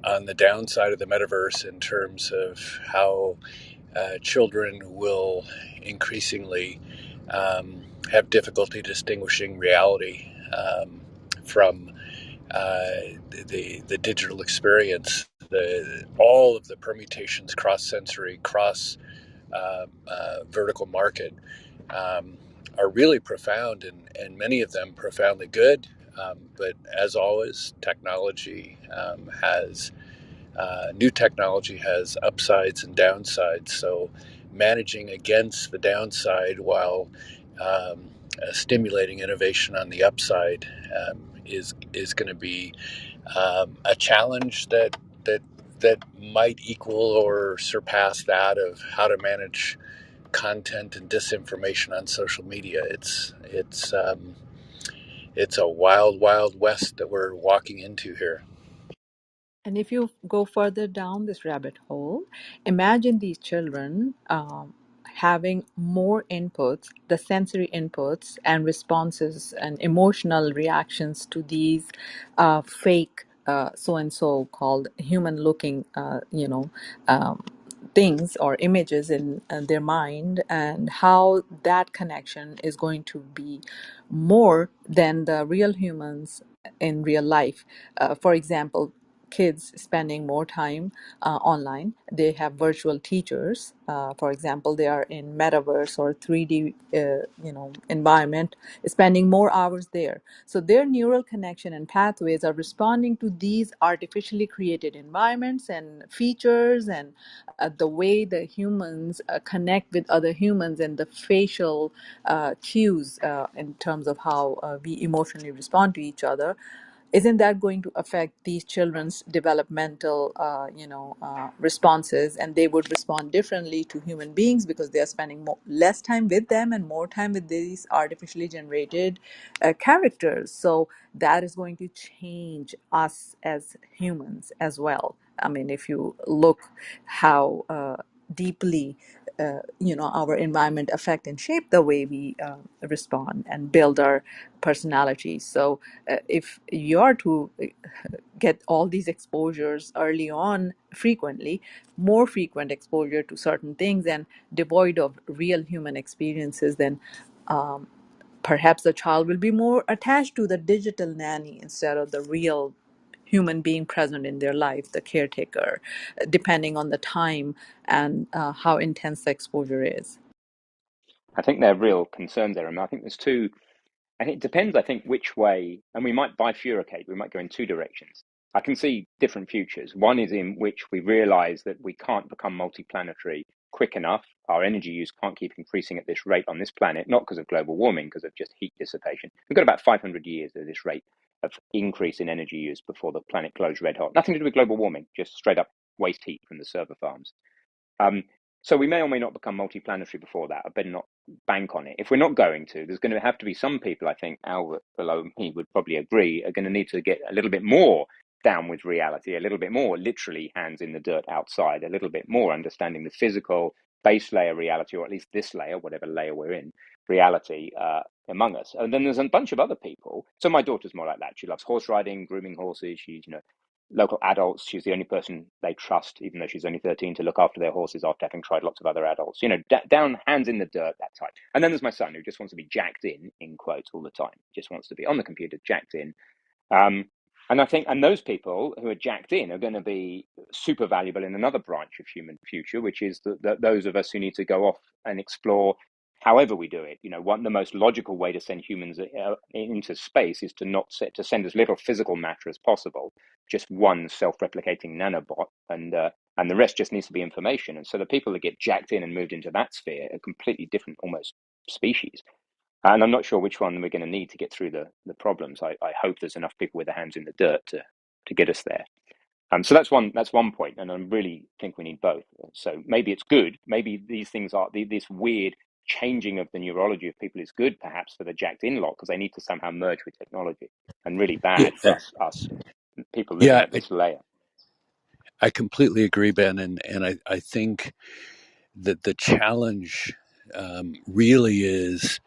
on the downside of the metaverse in terms of how children will increasingly have difficulty distinguishing reality from the digital experience. All of the permutations, cross sensory, cross vertical market, are really profound, and many of them profoundly good. But as always, new technology has upsides and downsides. So managing against the downside while stimulating innovation on the upside is going to be a challenge that might equal or surpass that of how to manage content and disinformation on social media. It's a wild, wild west that we're walking into here. And if you go further down this rabbit hole, imagine these children having more inputs, the sensory inputs and responses and emotional reactions to these fake so and so called human looking, things or images in their mind, and how that connection is going to be more than the real humans in real life. For example, kids spending more time online. They have virtual teachers. For example, they are in metaverse or 3D, environment, spending more hours there. So their neural connection and pathways are responding to these artificially created environments and features, and the way the humans connect with other humans, and the facial cues in terms of how we emotionally respond to each other. Isn't that going to affect these children's developmental responses, and they would respond differently to human beings because they are spending less time with them and more time with these artificially generated characters? So that is going to change us as humans as well. I mean, if you look how deeply our environment affect and shape the way we respond and build our personality. So if you're to get all these exposures early on frequently, more frequent exposure to certain things and devoid of real human experiences, then um, perhaps the child will be more attached to the digital nanny instead of the real human being present in their life, the caretaker, depending on the time and how intense the exposure is. I think there are real concerns there. I think there's two. And it depends, I think, which way, and we might bifurcate, we might go in two directions. I can see different futures. One is in which we realize that we can't become multiplanetary quick enough. Our energy use can't keep increasing at this rate on this planet, not because of global warming, because of just heat dissipation. We've got about 500 years at this rate of increase in energy use before the planet glows red hot. Nothing to do with global warming, just straight up waste heat from the server farms. Um, so we may or may not become multiplanetary before that. I better not bank on it. If we're not going to, there's going to have to be some people, I think Albert below me would probably agree, are going to need to get a little bit more down with reality, a little bit more literally hands in the dirt outside, a little bit more understanding the physical base layer reality, or at least this layer, whatever layer we're in, reality among us. And then there's a bunch of other people. So my daughter's more like that. She loves horse riding, grooming horses. She's, local adults. She's the only person they trust, even though she's only 13, to look after their horses after having tried lots of other adults. Down hands in the dirt, that type. And then there's my son, who just wants to be jacked in quotes, all the time. Just wants to be on the computer, jacked in. Um, and I think, and those people who are jacked in are going to be super valuable in another branch of human future, which is those of us who need to go off and explore. However we do it, the most logical way to send humans into space is to send as little physical matter as possible, just one self-replicating nanobot, and the rest just needs to be information. And so the people that get jacked in and moved into that sphere are completely different, almost species. And I'm not sure which one we're going to need to get through the problems. I hope there's enough people with their hands in the dirt to get us there. So that's one point, and I really think we need both. So maybe it's good. Maybe these things are this weird changing of the neurology of people is good, perhaps for the jacked in lot, because they need to somehow merge with technology, and really Yeah, bad for us people living yeah, at this layer. I completely agree, Ben, and I think that the challenge really is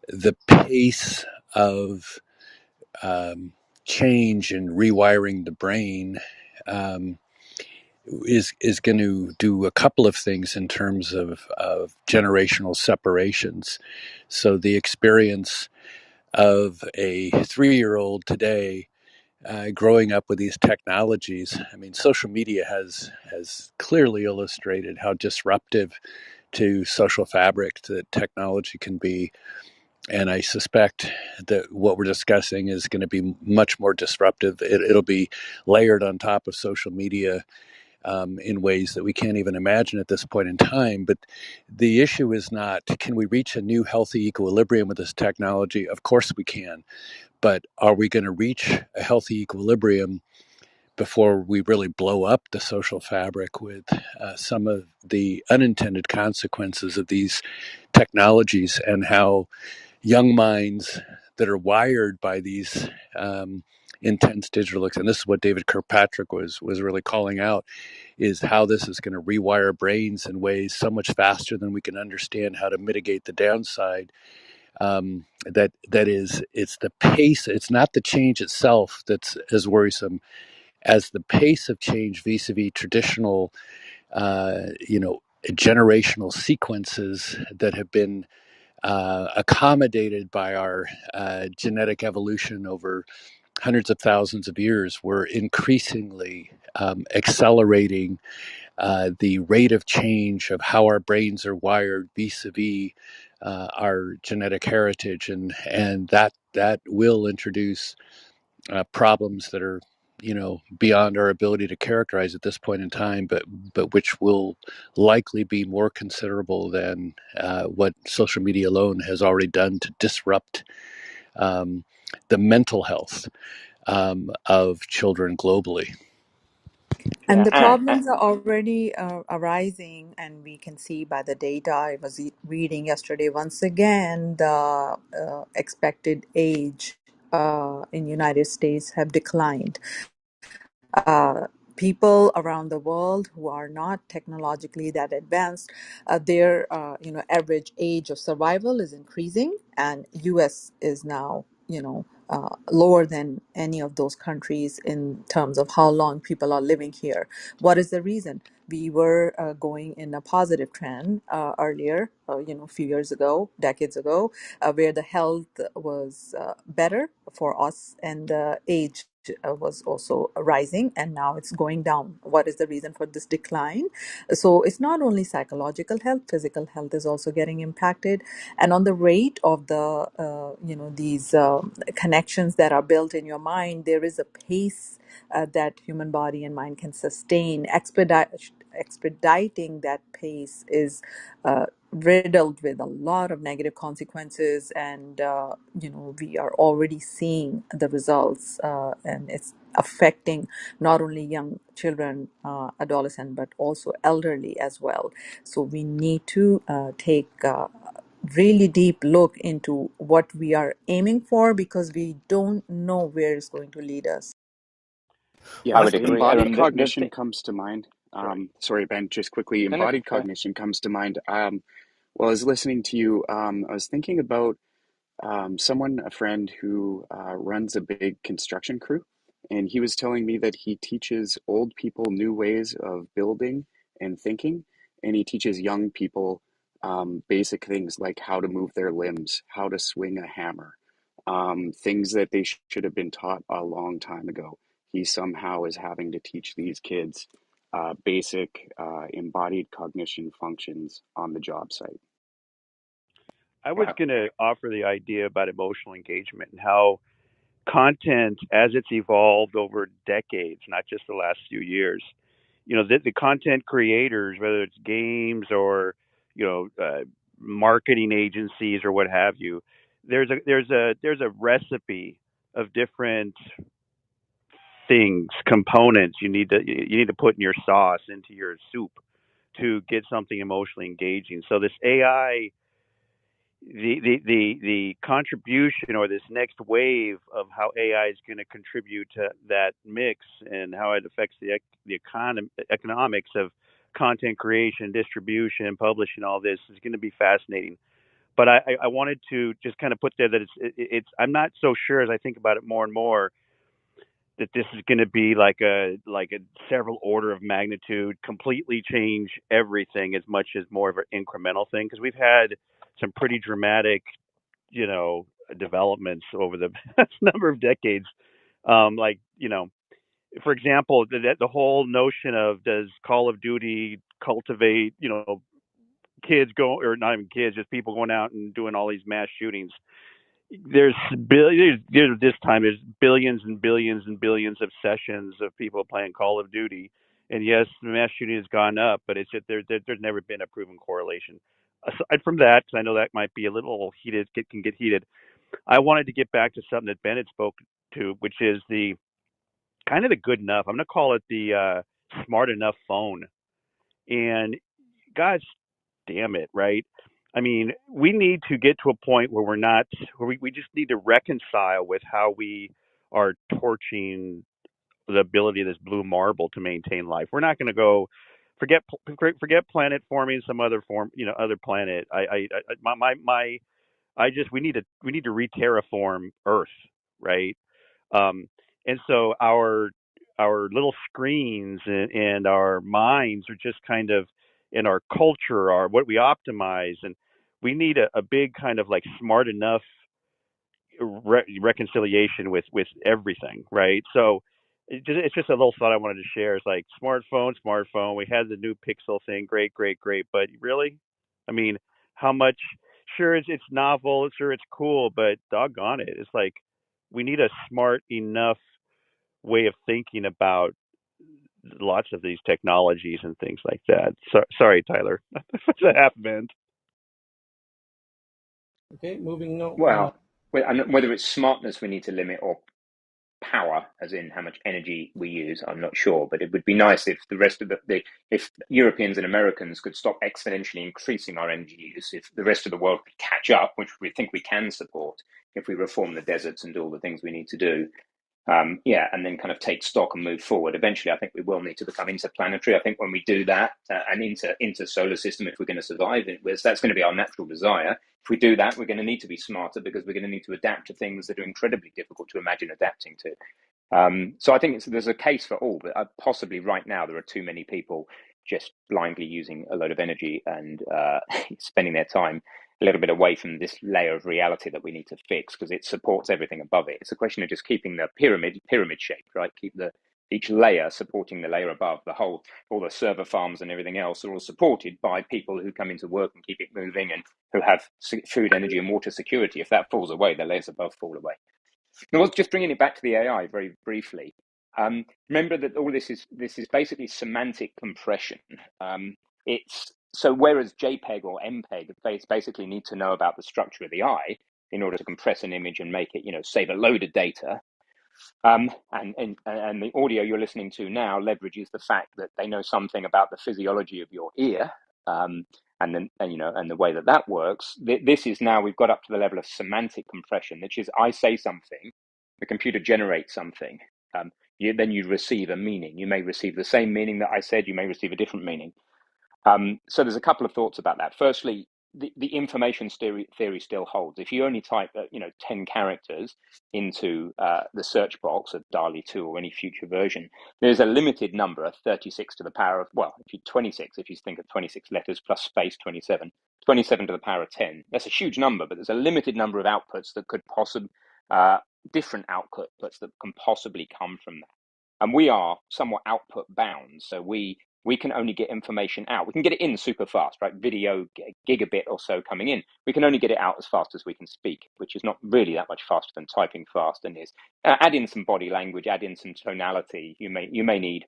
the pace of change and rewiring the brain. Um, is going to do a couple of things in terms of generational separations. So the experience of a 3-year-old today growing up with these technologies. I mean, social media has clearly illustrated how disruptive to social fabric that technology can be. And I suspect that what we're discussing is going to be much more disruptive. It'll be layered on top of social media in ways that we can't even imagine at this point in time. But the issue is not, can we reach a new healthy equilibrium with this technology? Of course we can. But are we going to reach a healthy equilibrium before we really blow up the social fabric with some of the unintended consequences of these technologies, and how young minds that are wired by these intense digital, and this is what David Kirkpatrick was really calling out, is how this is going to rewire brains in ways so much faster than we can understand how to mitigate the downside. That is, it's the pace. It's not the change itself that's as worrisome as the pace of change vis-a-vis traditional, you know, generational sequences that have been accommodated by our genetic evolution over hundreds of thousands of years. We're increasingly accelerating the rate of change of how our brains are wired vis-a-vis our genetic heritage, and that will introduce problems that are, you know, beyond our ability to characterize at this point in time, but which will likely be more considerable than what social media alone has already done to disrupt um, the mental health of children globally. And Yeah, the problems are already arising, and we can see by the data. I was reading yesterday once again the expected age in United States have declined. uh, People around the world who are not technologically that advanced, their average age of survival is increasing, and U.S. is now lower than any of those countries in terms of how long people are living here. What is the reason? We were going in a positive trend earlier, a few years ago, decades ago, where the health was better for us, and the age was also rising, and now it's going down. What is the reason for this decline? So it's not only psychological health, physical health is also getting impacted. And on the rate of the these connections that are built in your mind, there is a pace that human body and mind can sustain. Expediting that pace is riddled with a lot of negative consequences, and we are already seeing the results, and it's affecting not only young children, adolescent, but also elderly as well. So we need to take really deep look into what we are aiming for, because we don't know where it's going to lead us. Yeah, I would agree. embodied The cognition thing, comes to mind. sorry, Sorry, Ben, just quickly, no, embodied go ahead. cognition comes to mind. While I was listening to you, I was thinking about someone, a friend who runs a big construction crew, and he was telling me that he teaches old people new ways of building and thinking, and he teaches young people basic things like how to move their limbs, how to swing a hammer, things that they should have been taught a long time ago. He somehow is having to teach these kids basic embodied cognition functions on the job site. I was Wow. going to offer the idea about emotional engagement and how content, as it's evolved over decades, not just the last few years, the content creators, whether it's games or, you know, marketing agencies or what have you. There's a recipe of different things, components you need to put in your sauce, into your soup, to get something emotionally engaging. So this AI, the contribution, or this next wave of how AI is going to contribute to that mix, and how it affects the economics of content creation, distribution, publishing, all this is going to be fascinating. But I wanted to just kind of put there that it's I'm not so sure, as I think about it more and more, that this is going to be like a several order of magnitude, completely change everything, as much as more of an incremental thing, because we've had some pretty dramatic, developments over the past number of decades. Like, for example, the whole notion of, does Call of Duty cultivate, kids go, or not even kids, just people going out and doing all these mass shootings? There's billions, this time there's billions and billions and billions of sessions of people playing Call of Duty, and yes, the mass shooting has gone up, but it's just there's never been a proven correlation. Aside from that, because I know that might be a little heated, can get heated, I wanted to get back to something that Bennett spoke to, which is the kind of the good enough. I'm going to call it the smart enough phone. And God damn it, right? I mean, we need to get to a point where we're not, where we just need to reconcile with how we are torching the ability of this blue marble to maintain life. We're not going to go forget planet forming some other form, other planet. I just we need to re-terraform Earth, right? Um, and so our little screens and our minds are just kind of, in our culture, are what we optimize, and we need a big kind of like smart enough reconciliation with everything, right? So it's just a little thought I wanted to share. It's like smartphone. We had the new Pixel thing, great, great, great, but really, I mean, how much? Sure, it's novel, sure it's cool, but doggone it, it's like we need a smart enough way of thinking about lots of these technologies and things like that. So, sorry, Tyler, that's a half meant. Okay, moving on. Well, and whether it's smartness we need to limit, or power, as in how much energy we use, I'm not sure. But it would be nice if the rest of if Europeans and Americans could stop exponentially increasing our energy use, if the rest of the world could catch up, which we think we can support if we reform the deserts and do all the things we need to do. And then kind of take stock and move forward. Eventually, I think we will need to become interplanetary. I think when we do that, and into solar system, if we're going to survive, that's going to be our natural desire. If we do that, we're going to need to be smarter, because we're going to need to adapt to things that are incredibly difficult to imagine adapting to. So I think there's a case for all, but possibly right now there are too many people just blindly using a load of energy and spending their time a little bit away from this layer of reality that we need to fix, because it supports everything above it. It's a question of just keeping the pyramid shaped, right? Keep each layer supporting the layer above. All the server farms and everything else are all supported by people who come into work and keep it moving, and who have food, energy, and water security. If that falls away, the layers above fall away. Now, just bringing it back to the AI very briefly. Remember that all this is basically semantic compression. It's so whereas JPEG or MPEG basically need to know about the structure of the eye in order to compress an image and make it, save a load of data. And the audio you're listening to now leverages the fact that they know something about the physiology of your ear, and the way that works. This is now, we've got up to the level of semantic compression, which is, I say something, the computer generates something. Then you receive a meaning. You may receive the same meaning that I said. You may receive a different meaning. So there's a couple of thoughts about that. Firstly, the information theory still holds. If you only type 10 characters into the search box of DALI 2 or any future version, there's a limited number of 36 to the power of, if you think of 26 letters plus space, 27 to the power of 10. That's a huge number, but there's a limited number of outputs that could possibly, different outputs that can possibly come from that. And we are somewhat output bound, so we can only get information out. We can get it in super fast, right? Video, gigabit or so coming in. We can only get it out as fast as we can speak, which is not really that much faster than typing fast. And is add in some body language, add in some tonality. You may need,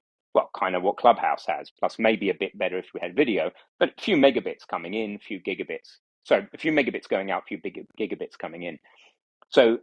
kind of what Clubhouse has, plus maybe a bit better if we had video, but a few megabits coming in, a few gigabits So a few megabits going out, a few gigabits coming in. So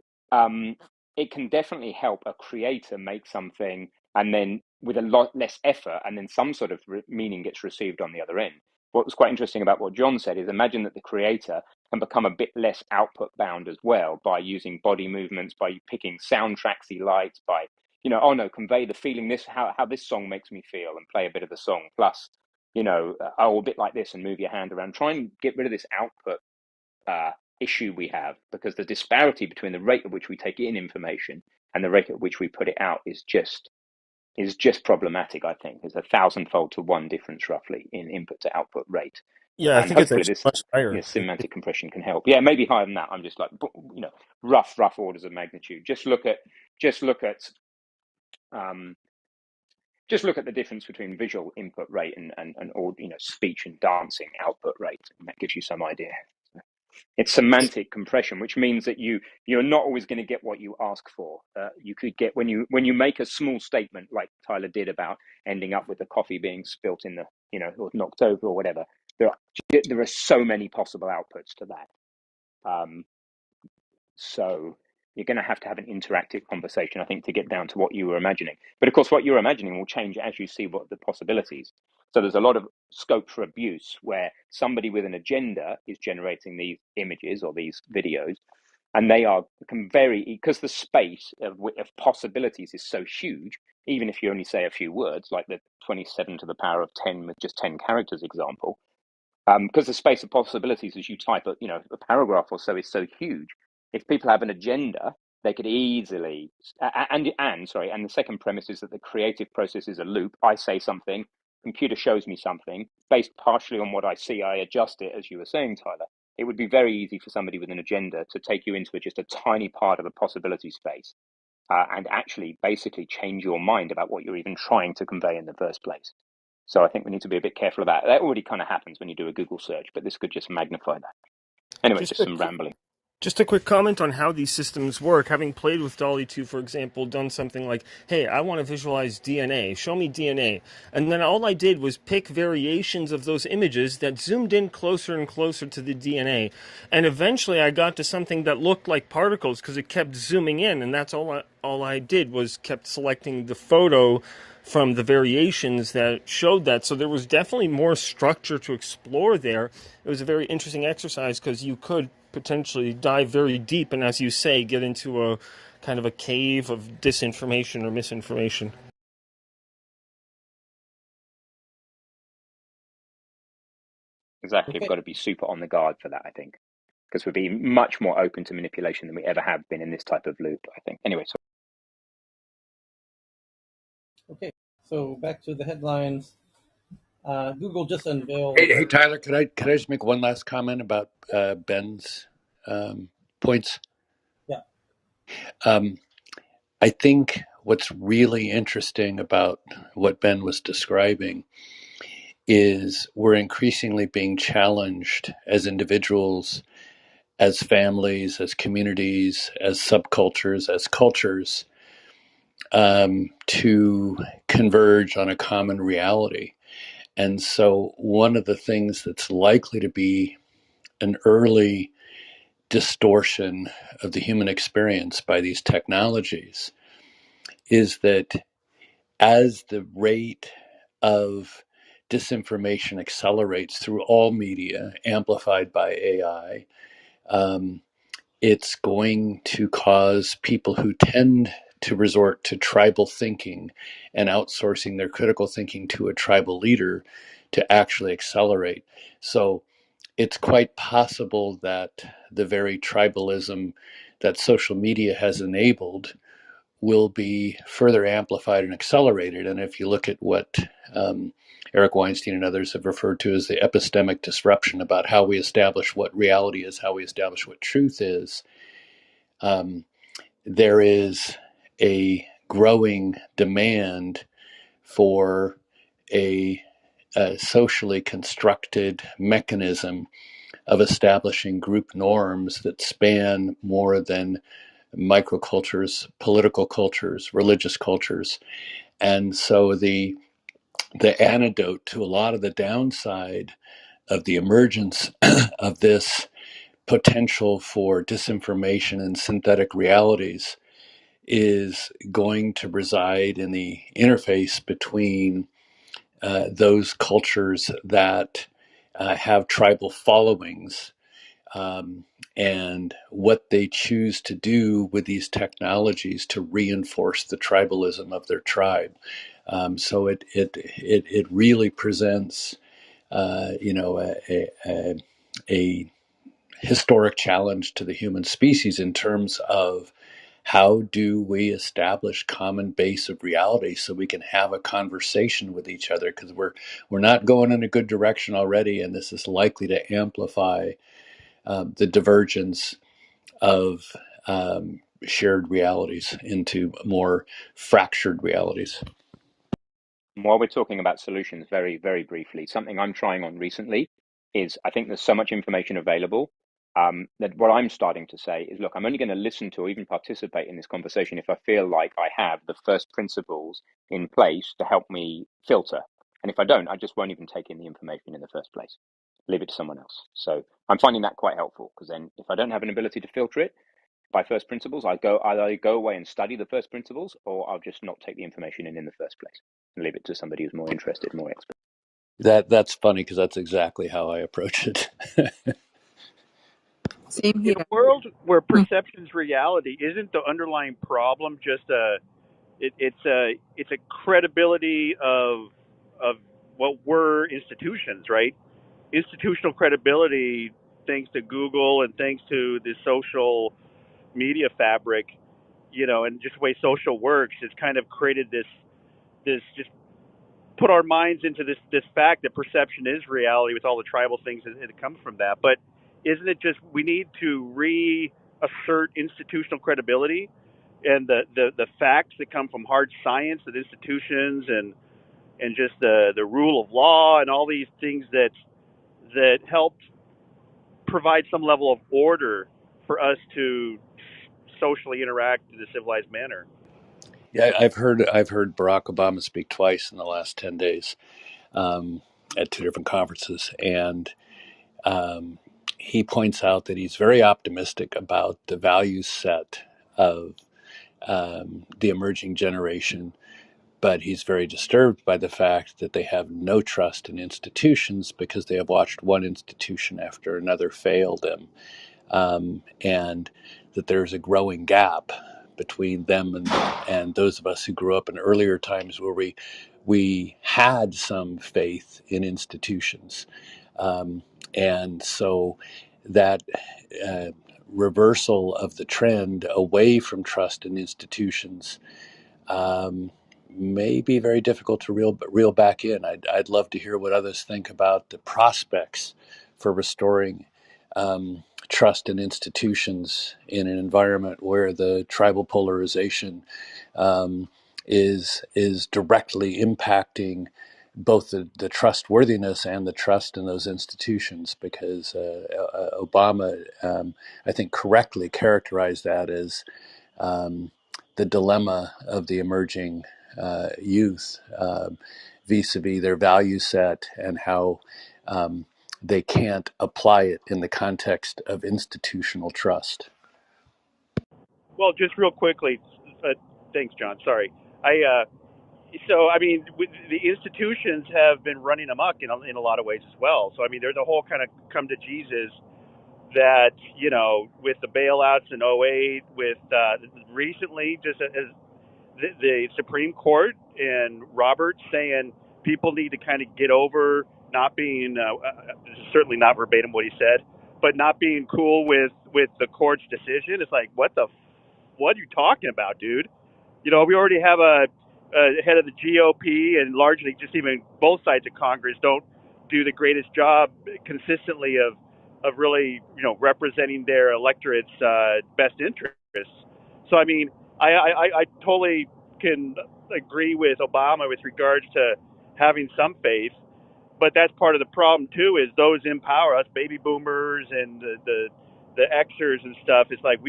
it can definitely help a creator make something, and then with a lot less effort, and then some sort of meaning gets received on the other end. What was quite interesting about what John said is, imagine that the creator can become a bit less output bound as well by using body movements, by picking soundtracks he likes, by, you know, oh no, convey the feeling, this how this song makes me feel, and play a bit of the song, plus, you know, oh, a bit like this, and move your hand around. Try and get rid of this output issue we have, because the disparity between the rate at which we take in information and the rate at which we put it out is just problematic. I think there's 1,000-fold to one difference roughly in input to output rate, Yeah, I and think it's hopefully actually this, much higher. semantic compression can help. Yeah, maybe higher than that. I'm just like, you know, rough orders of magnitude. Just look at um, the difference between visual input rate and or, you know, speech and dancing output rate, and that gives you some idea. It's semantic compression, which means that you're not always going to get what you ask for. You could get, when you make a small statement like Tyler did about ending up with the coffee being spilt in the, you know, or knocked over or whatever. There are so many possible outputs to that. So you're going to have an interactive conversation, I think, to get down to what you were imagining. But of course, what you're imagining will change as you see what the possibilities. So there's a lot of scope for abuse where somebody with an agenda is generating these images or these videos, and they can vary, because the space of possibilities is so huge. Even if you only say a few words, like the 27 to the power of 10 with just 10 characters example, because the space of possibilities as you type a paragraph or so is so huge. If people have an agenda, they could easily, and the second premise is that the creative process is a loop. I say something, computer shows me something, based partially on what I see, I adjust it, as you were saying, Tyler. It would be very easy for somebody with an agenda to take you into just a tiny part of a possibility space, and actually basically change your mind about what you're even trying to convey in the first place. So I think we need to be a bit careful about it. That already kind of happens when you do a Google search, but this could just magnify that. Anyway, Just just some rambling. Just a quick comment on how these systems work. Having played with DALL-E 2, for example, done something like, hey, I want to visualize DNA. Show me DNA. And then all I did was pick variations of those images that zoomed in closer and closer to the DNA. And eventually I got to something that looked like particles because it kept zooming in. And that's all I did was kept selecting the photo from the variations that showed that. So there was definitely more structure to explore there. It was a very interesting exercise because you could potentially dive very deep and, as you say, get into a kind of a cave of disinformation or misinformation. Exactly. We've Okay. got to be super on the guard for that, I think, because we're being much more open to manipulation than we ever have been in this type of loop, I think. Anyway, so Okay. So back to the headlines. Google just Hey, unveiled. hey, Tyler, could I just make one last comment about Ben's points? Yeah. Um, I think what's really interesting about what Ben was describing is we're increasingly being challenged as individuals, as families, as communities, as subcultures, as cultures, to converge on a common reality. And so, one of the things that's likely to be an early distortion of the human experience by these technologies is that as the rate of disinformation accelerates through all media, amplified by AI, um, it's going to cause people who tend to resort to tribal thinking and outsourcing their critical thinking to a tribal leader to actually accelerate. So it's quite possible that the very tribalism that social media has enabled will be further amplified and accelerated. And if you look at what Eric Weinstein and others have referred to as the epistemic disruption about how we establish what reality is, how we establish what truth is, there is a growing demand for a socially constructed mechanism of establishing group norms that span more than microcultures, political cultures, religious cultures. And so the antidote to a lot of the downside of the emergence of this potential for disinformation and synthetic realities is going to reside in the interface between those cultures that have tribal followings, and what they choose to do with these technologies to reinforce the tribalism of their tribe. So it really presents a historic challenge to the human species in terms of how do we establish common base of reality so we can have a conversation with each other, because we're not going in a good direction already, and this is likely to amplify the divergence of shared realities into more fractured realities. While we're talking about solutions, very, very briefly, something I'm trying on recently is I think there's so much information available that what I'm starting to say is, look, I'm only going to listen to or even participate in this conversation if I feel like I have the first principles in place to help me filter. And if I don't, I just won't even take in the information in the first place. Leave it to someone else. So I'm finding that quite helpful, because then if I don't have an ability to filter it by first principles, either go away and study the first principles, or I'll just not take the information in the first place and leave it to somebody who's more interested, more expert. That's funny because that's exactly how I approach it. Same In here. a world where Hmm. perception's reality, isn't the underlying problem just it's a credibility of what were institutions, right? Institutional credibility, thanks to Google and thanks to the social media fabric, and just the way social works, has kind of created this just put our minds into this fact that perception is reality with all the tribal things that come from that. But isn't it just we need to reassert institutional credibility and the facts that come from hard science, that institutions and just the rule of law and all these things that help provide some level of order for us to socially interact in a civilized manner. Yeah, I've heard Barack Obama speak twice in the last 10 days, at two different conferences, and um, he points out that he's very optimistic about the value set of the emerging generation, but he's very disturbed by the fact that they have no trust in institutions because they have watched one institution after another fail them, and that there's a growing gap between them and those of us who grew up in earlier times where we had some faith in institutions, and so that uh, reversal of the trend away from trust in institutions um, may be very difficult to reel back in. I'd love to hear what others think about the prospects for restoring trust in institutions in an environment where the tribal polarization um, is directly impacting both the trustworthiness and the trust in those institutions. Because Obama, I think, correctly characterized that as the dilemma of the emerging youth, vis-a-vis their value set and how they can't apply it in the context of institutional trust. Well, just real quickly, thanks, John. Sorry. So I mean, the institutions have been running amok in a lot of ways as well. So I mean, there's a whole kind of come to Jesus that with the bailouts in '08, with recently just as the Supreme Court and Roberts saying people need to kind of get over not being this is certainly not verbatim what he said, but not being cool with the court's decision. It's like what are you talking about, dude? We already have a head of the GOP, and largely just even both sides of Congress don't do the greatest job consistently of really representing their electorate's best interests. So I mean, I totally can agree with Obama with regards to having some faith, but that's part of the problem too. Is those in power, us baby boomers and the Xers and stuff. It's like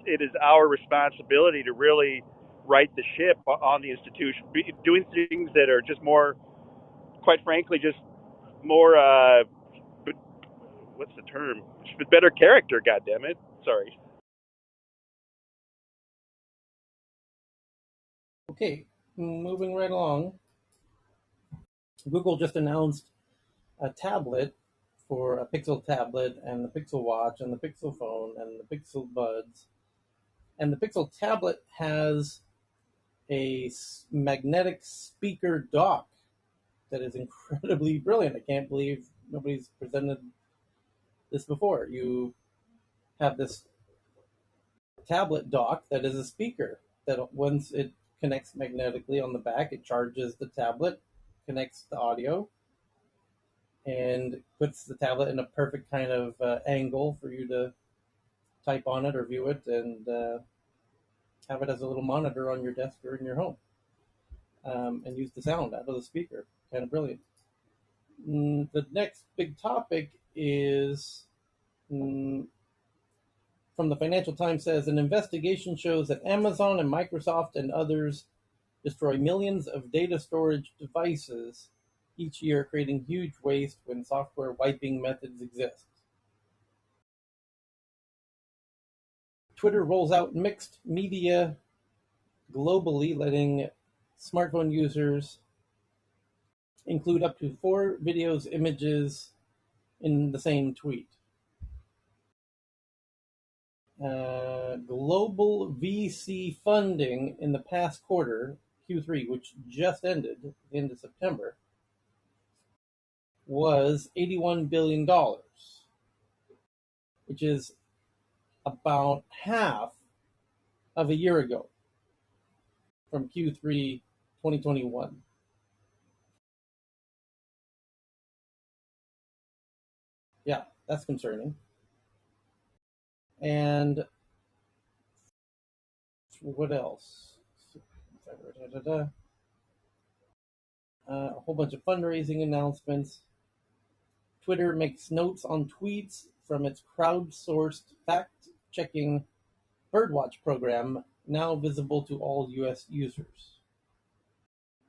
it is our responsibility to really right the ship on the institution, doing things that are just more, quite frankly, just more what's the term? Better character. God damn it. Sorry. Okay, moving right along. Google just announced a tablet for a Pixel tablet and the Pixel Watch and the Pixel phone and the Pixel Buds. And the Pixel tablet has a magnetic speaker dock that is incredibly brilliant. I can't believe nobody's presented this before. You have this tablet dock that is a speaker that once it connects magnetically on the back, it charges the tablet, connects the audio, and puts the tablet in a perfect kind of angle for you to type on it or view it, and have it as a little monitor on your desk or in your home, and use the sound out of the speaker. Kind of brilliant. The next big topic is from the Financial Times says an investigation shows that Amazon and Microsoft and others destroy millions of data storage devices each year, creating huge waste when software wiping methods exist. Twitter rolls out mixed media globally, letting smartphone users include up to 4 videos, images in the same tweet. Global VC funding in the past quarter, Q3, which just ended at the end of September, was $81 billion, which is about half of a year ago from Q3 2021. Yeah, that's concerning. And what else? A whole bunch of fundraising announcements. Twitter makes notes on tweets from its crowdsourced fact-checking Birdwatch program, now visible to all U.S. users.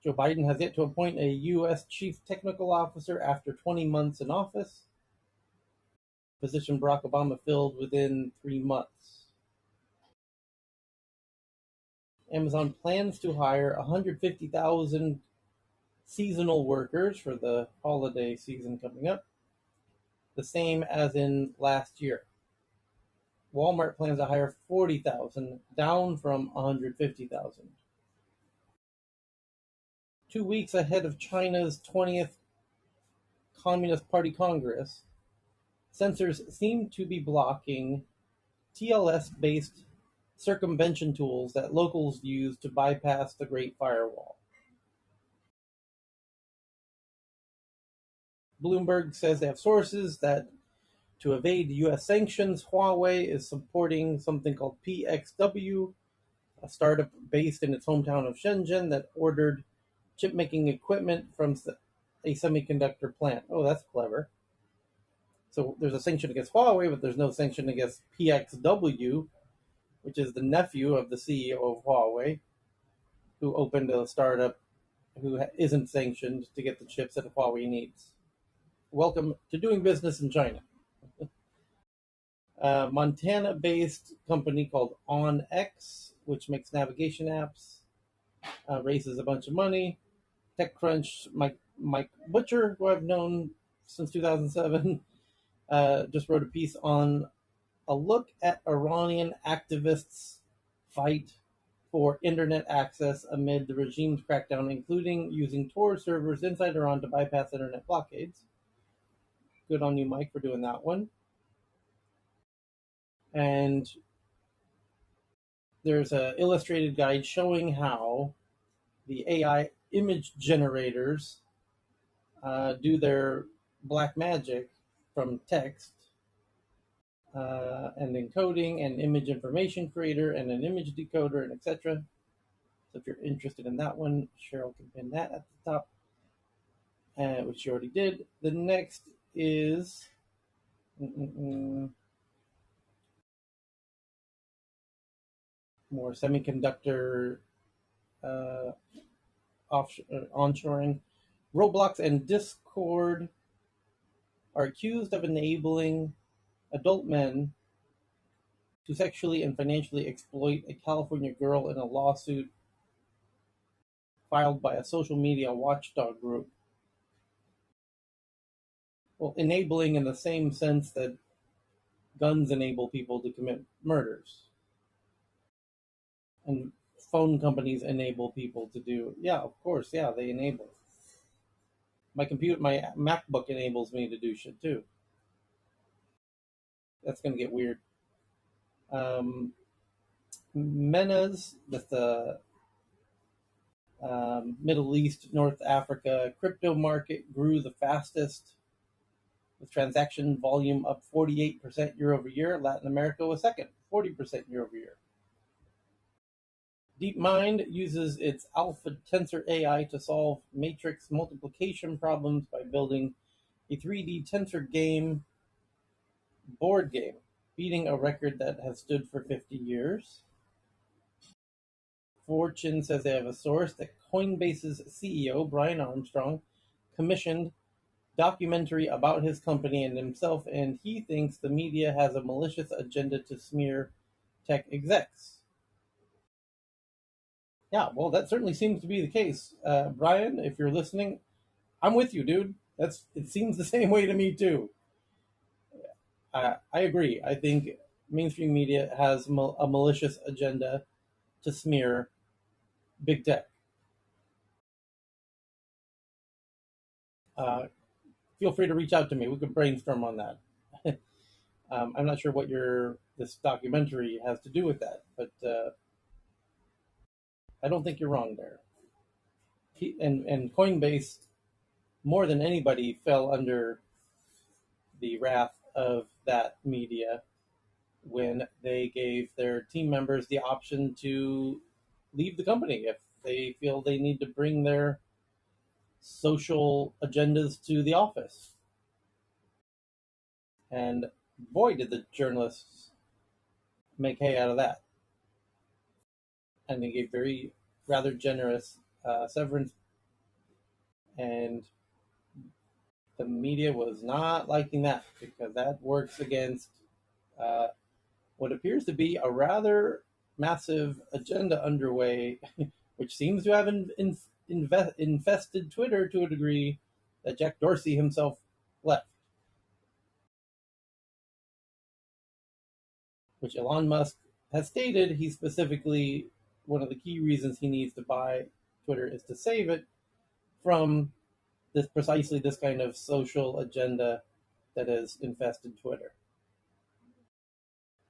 Joe Biden has yet to appoint a U.S. chief technical officer after 20 months in office. Position Barack Obama filled within 3 months. Amazon plans to hire 150,000 seasonal workers for the holiday season coming up, the same as in last year. Walmart plans to hire 40,000, down from 150,000. 2 weeks ahead of China's 20th Communist Party Congress, censors seem to be blocking TLS-based circumvention tools that locals use to bypass the Great Firewall. Bloomberg says they have sources that to evade U.S. sanctions, Huawei is supporting something called PXW, a startup based in its hometown of Shenzhen that ordered chip-making equipment from a semiconductor plant. Oh, that's clever. So there's a sanction against Huawei, but there's no sanction against PXW, which is the nephew of the CEO of Huawei, who opened a startup who isn't sanctioned to get the chips that Huawei needs. Welcome to doing business in China. Montana-based company called OnX, which makes navigation apps, raises a bunch of money. TechCrunch, Mike Butcher, who I've known since 2007, just wrote a piece on a look at Iranian activists' fight for internet access amid the regime's crackdown, including using Tor servers inside Iran to bypass internet blockades. Good on you, Mike, for doing that one. And there's an illustrated guide showing how the AI image generators do their black magic from text and encoding and image information creator and an image decoder and etc. So if you're interested in that one, Cheryl can pin that at the top, which she already did. The next is more semiconductor onshoring. Roblox and Discord are accused of enabling adult men to sexually and financially exploit a California girl in a lawsuit filed by a social media watchdog group. Well, enabling in the same sense that guns enable people to commit murders, and phone companies enable people to do. Yeah, of course, yeah, they enable. My MacBook enables me to do shit too. That's gonna get weird. MENA's, that's the Middle East, North Africa crypto market, grew the fastest, with transaction volume up 48% year over year. Latin America was second, 40% year over year. DeepMind uses its Alpha Tensor AI to solve matrix multiplication problems by building a 3D tensor game board game, beating a record that has stood for 50 years. Fortune says they have a source that Coinbase's CEO, Brian Armstrong, commissioned documentary about his company and himself, and he thinks the media has a malicious agenda to smear tech execs. Yeah, well, that certainly seems to be the case. Brian, if you're listening, I'm with you, dude. It seems the same way to me too. I agree. I think mainstream media has a malicious agenda to smear big tech. Uh, Feel free to reach out to me. We could brainstorm on that. I'm not sure what this documentary has to do with that, but I don't think you're wrong there. And Coinbase, more than anybody, fell under the wrath of that media when they gave their team members the option to leave the company if they feel they need to bring their social agendas to the office. And boy, did the journalists make hay out of that. And they gave very rather generous severance, and the media was not liking that because that works against uh, what appears to be a rather massive agenda underway, which seems to have infested Twitter to a degree that Jack Dorsey himself left, which Elon Musk has stated he specifically, one of the key reasons he needs to buy Twitter is to save it from precisely this kind of social agenda that has infested Twitter.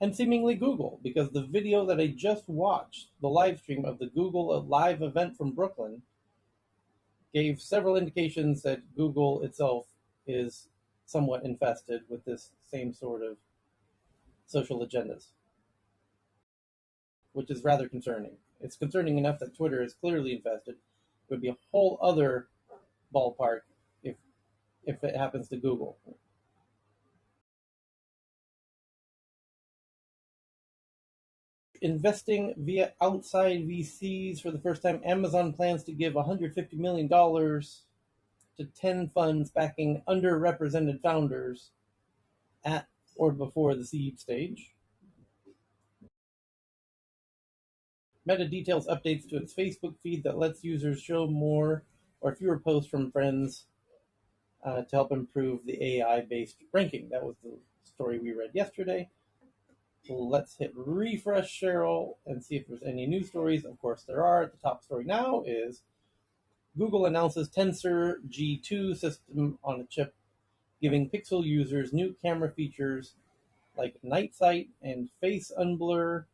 And seemingly Google, because the video that I just watched, the live stream of the Google live event from Brooklyn, gave several indications that Google itself is somewhat infested with this same sort of social agendas, which is rather concerning. It's concerning enough that Twitter is clearly infested. It would be a whole other ballpark if it happens to Google. Investing via outside VCs for the first time, Amazon plans to give $150 million to 10 funds backing underrepresented founders at or before the seed stage. Meta details updates to its Facebook feed that lets users show more or fewer posts from friends to help improve the AI-based ranking. That was the story we read yesterday. Let's hit refresh, Cheryl, and see if there's any new stories. Of course, there are. The top story now is Google announces Tensor G2 system on a chip, giving Pixel users new camera features like night sight and face unblur,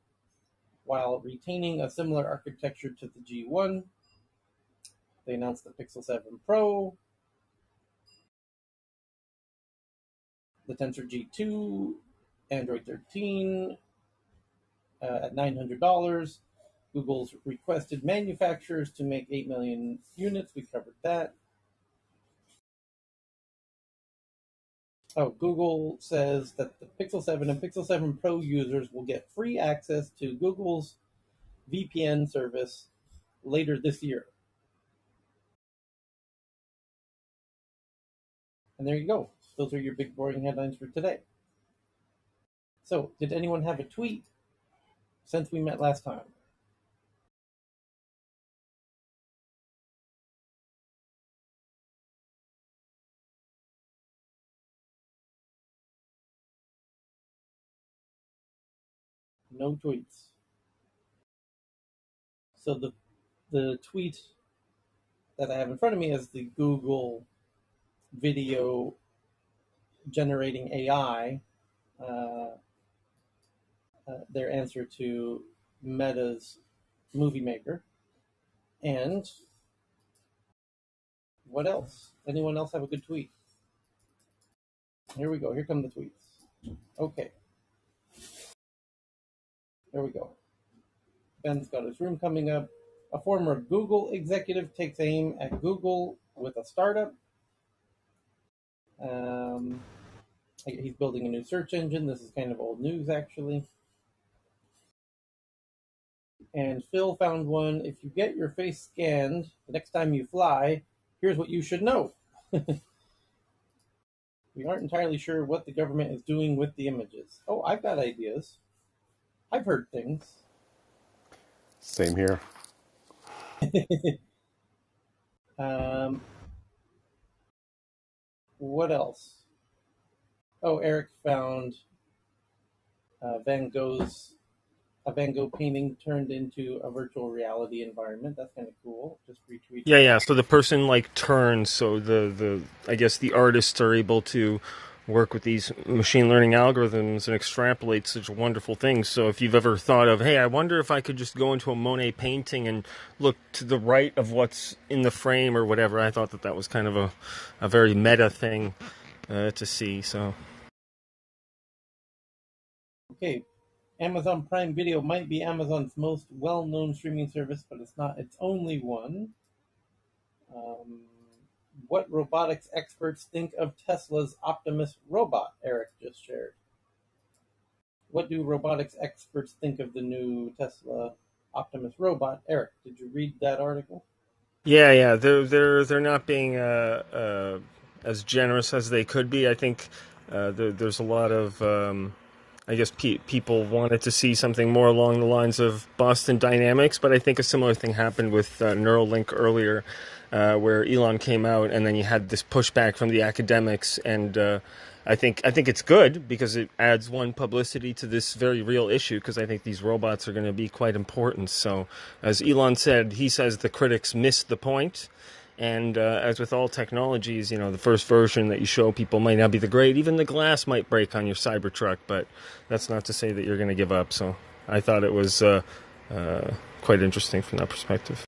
while retaining a similar architecture to the G1. They announced the Pixel 7 Pro, the Tensor G2, Android 13 at $900. Google's requested manufacturers to make 8 million units. We covered that. Google says that the Pixel 7 and Pixel 7 Pro users will get free access to Google's VPN service later this year. And there you go. those are your big boring headlines for today. So, did anyone have a tweet since we met last time? No tweets. So the tweet that I have in front of me is the Google video generating AI, uh, their answer to Meta's Movie Maker. And what else? Anyone else have a good tweet? Here we go. Here come the tweets. Okay, here we go. Ben's got his room coming up. A former Google executive takes aim at Google with a startup. He's building a new search engine. This is kind of old news, actually. And Phil found one. If you get your face scanned the next time you fly, here's what you should know. We aren't entirely sure what the government is doing with the images. Oh, I've got ideas. I've heard things. Same here. What else? Oh, Eric found a Van Gogh painting turned into a virtual reality environment. That's kind of cool. Just retweeted Yeah, that. yeah. So the person like turns, so the I guess the artists are able to work with these machine learning algorithms and extrapolate such wonderful things. So if you've ever thought of, hey, I wonder if I could just go into a Monet painting and look to the right of what's in the frame or whatever, I thought that was kind of a very meta thing to see. So Okay, Amazon Prime Video might be Amazon's most well-known streaming service, but it's not its only one. What robotics experts think of Tesla's Optimus robot? Eric just shared. What do robotics experts think of the new Tesla Optimus robot? Eric, did you read that article? yeah, yeah, they're not being as generous as they could be. I think there's a lot of I guess people wanted to see something more along the lines of Boston Dynamics, but I think a similar thing happened with Neuralink earlier, where Elon came out, and then you had this pushback from the academics, and I think it's good because it adds one publicity to this very real issue. Because I think these robots are going to be quite important. So, as Elon said, he says the critics missed the point. And as with all technologies, the first version that you show people might not be the great. Even the glass might break on your Cybertruck, but that's not to say that you're going to give up. So I thought it was quite interesting from that perspective.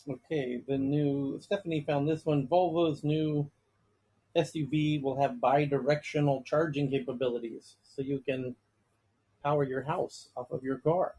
Okay, Stephanie found this one. Volvo's new SUV will have bi-directional charging capabilities, so you can power your house off of your car.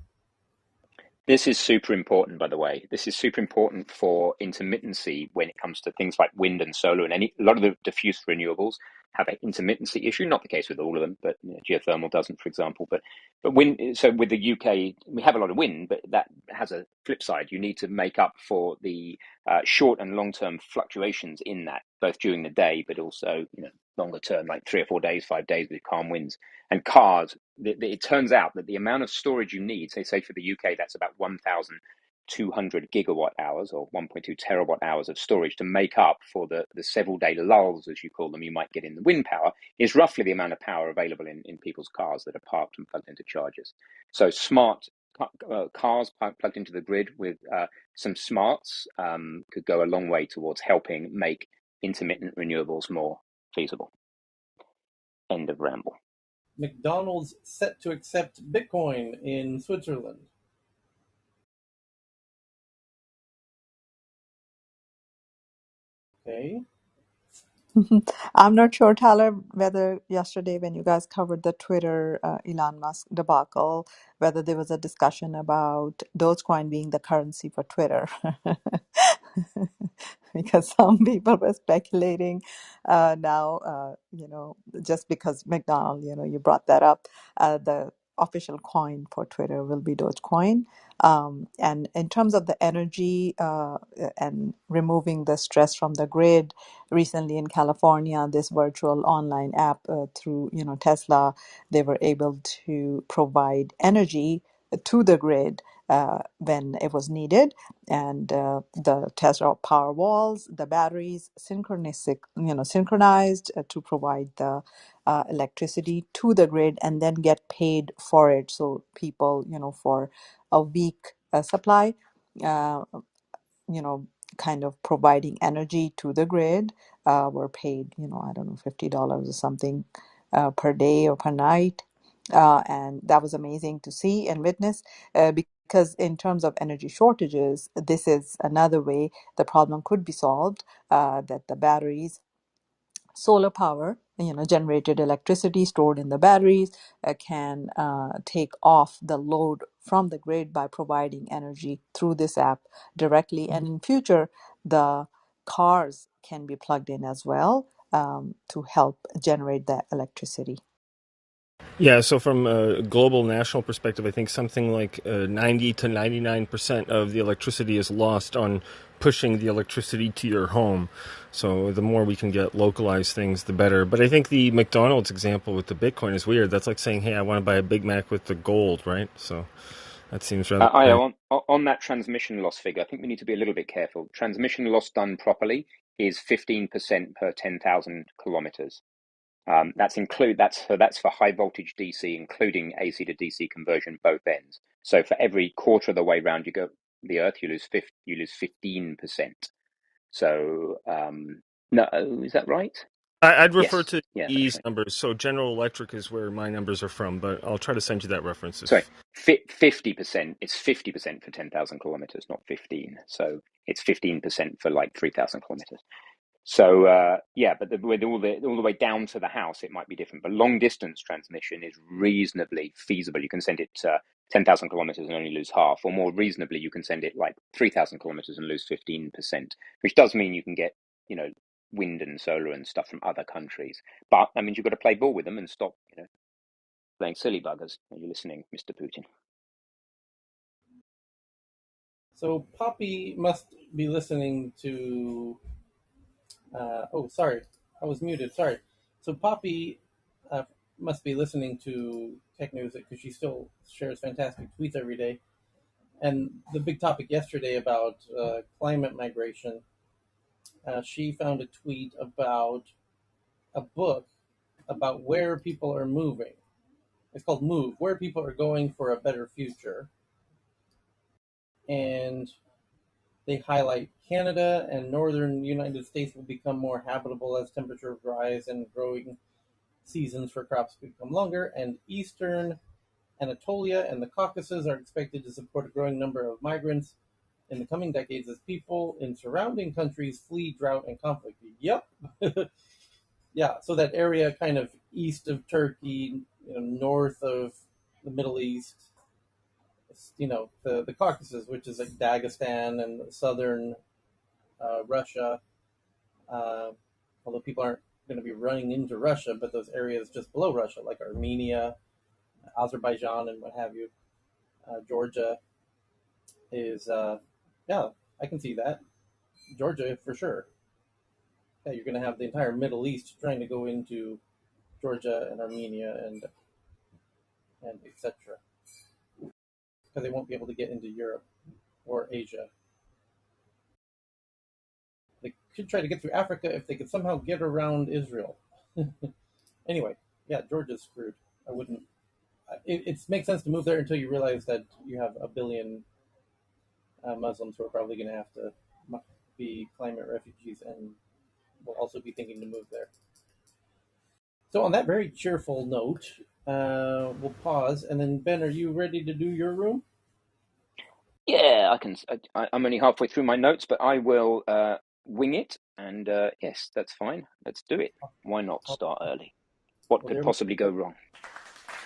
This is super important, by the way. This is super important for intermittency when it comes to things like wind and solar, and a lot of the diffuse renewables have an intermittency issue. Not the case with all of them, but geothermal doesn't, for example. But wind. So with the UK, we have a lot of wind, but that has a flip side. You need to make up for the short and long term fluctuations in that, both during the day, but also longer term, like 3 or 4 days, 5 days with calm winds. And cars, it turns out that the amount of storage you need, say for the UK, that's about 1,200 gigawatt hours or 1.2 terawatt hours of storage to make up for the several day lulls, as you call them, you might get in the wind power, is roughly the amount of power available in people's cars that are parked and plugged into chargers. So smart cars plugged into the grid with some smarts could go a long way towards helping make intermittent renewables more feasible. End of ramble. McDonald's set to accept Bitcoin in Switzerland. Okay. I'm not sure, Tyler, whether yesterday when you guys covered the Twitter Elon Musk debacle, whether there was a discussion about Dogecoin being the currency for Twitter. Because some people were speculating now, just because McDonald, you brought that up, the official coin for Twitter will be Dogecoin. And in terms of the energy and removing the stress from the grid, recently in California, this virtual online app through Tesla, they were able to provide energy to the grid when it was needed, and the Tesla power walls, the batteries synchronized to provide the electricity to the grid, and then get paid for it. So people, for a week supply, uh, you know, kind of providing energy to the grid, were paid, I don't know, $50 or something per day or per night. And that was amazing to see and witness because in terms of energy shortages, this is another way the problem could be solved, that the batteries, solar power, generated electricity stored in the batteries, can take off the load from the grid by providing energy through this app directly. And in future, the cars can be plugged in as well, to help generate that electricity. Yeah, so from a global national perspective, I think something like 90 to 99% of the electricity is lost on pushing the electricity to your home. So the more we can get localized things, the better. But I think the McDonald's example with the Bitcoin is weird. That's like saying, hey, I want to buy a Big Mac with the gold, right? So that seems rather strange. On that transmission loss figure, I think we need to be a little bit careful. Transmission loss done properly is 15% per 10,000 kilometers. That's for high voltage DC, including AC to DC conversion both ends. So for every quarter of the way round you go the Earth, you lose 15%. So no, is that right? I'd refer Yes, to yeah, that's these right. numbers. So General Electric is where my numbers are from, but I'll try to send you that reference. Sorry, 50%. It's 50% for 10,000 kilometers, not 15. So it's 15% for like 3,000 kilometers. So yeah, but with all the way down to the house, it might be different. But long distance transmission is reasonably feasible. You can send it 10,000 kilometers and only lose half, or more reasonably, you can send it like 3,000 kilometers and lose 15%, which does mean you can get wind and solar and stuff from other countries. But that means you've got to play ball with them and stop playing silly buggers. Are you listening, Mr. Putin? So Poppy must be listening to. Oh, sorry, I was muted. Sorry. So Poppy uh, must be listening to Tech News because she still shares fantastic tweets every day. And the big topic yesterday about climate migration, she found a tweet about a book about where people are moving. It's called Move, Where People Are Going for a Better Future. And they highlight Canada and northern United States will become more habitable as temperatures rise and growing seasons for crops become longer, and eastern Anatolia and the Caucasus are expected to support a growing number of migrants in the coming decades as people in surrounding countries flee drought and conflict. Yep. Yeah, so that area kind of east of Turkey, north of the Middle East, the Caucasus, which is like Dagestan and southern Russia. Uh, Although people aren't going to be running into Russia, but those areas just below Russia, like Armenia, Azerbaijan, and what have you, Georgia is, yeah, I can see that. Georgia for sure. Yeah, you're going to have the entire Middle East trying to go into Georgia and Armenia and etc. Because they won't be able to get into Europe or Asia. They could try to get through Africa if they could somehow get around Israel. Anyway, yeah, Georgia's screwed. I wouldn't. It makes sense to move there until you realize that you have a billion Muslims who are probably going to have to be climate refugees and will also be thinking to move there. So, on that very cheerful note, we'll pause. And then, Ben, are you ready to do your room? Yeah, I can. I'm only halfway through my notes, but I will wing it. And yes, that's fine. Let's do it. Why not Oh, start early? What well, could there we possibly go wrong?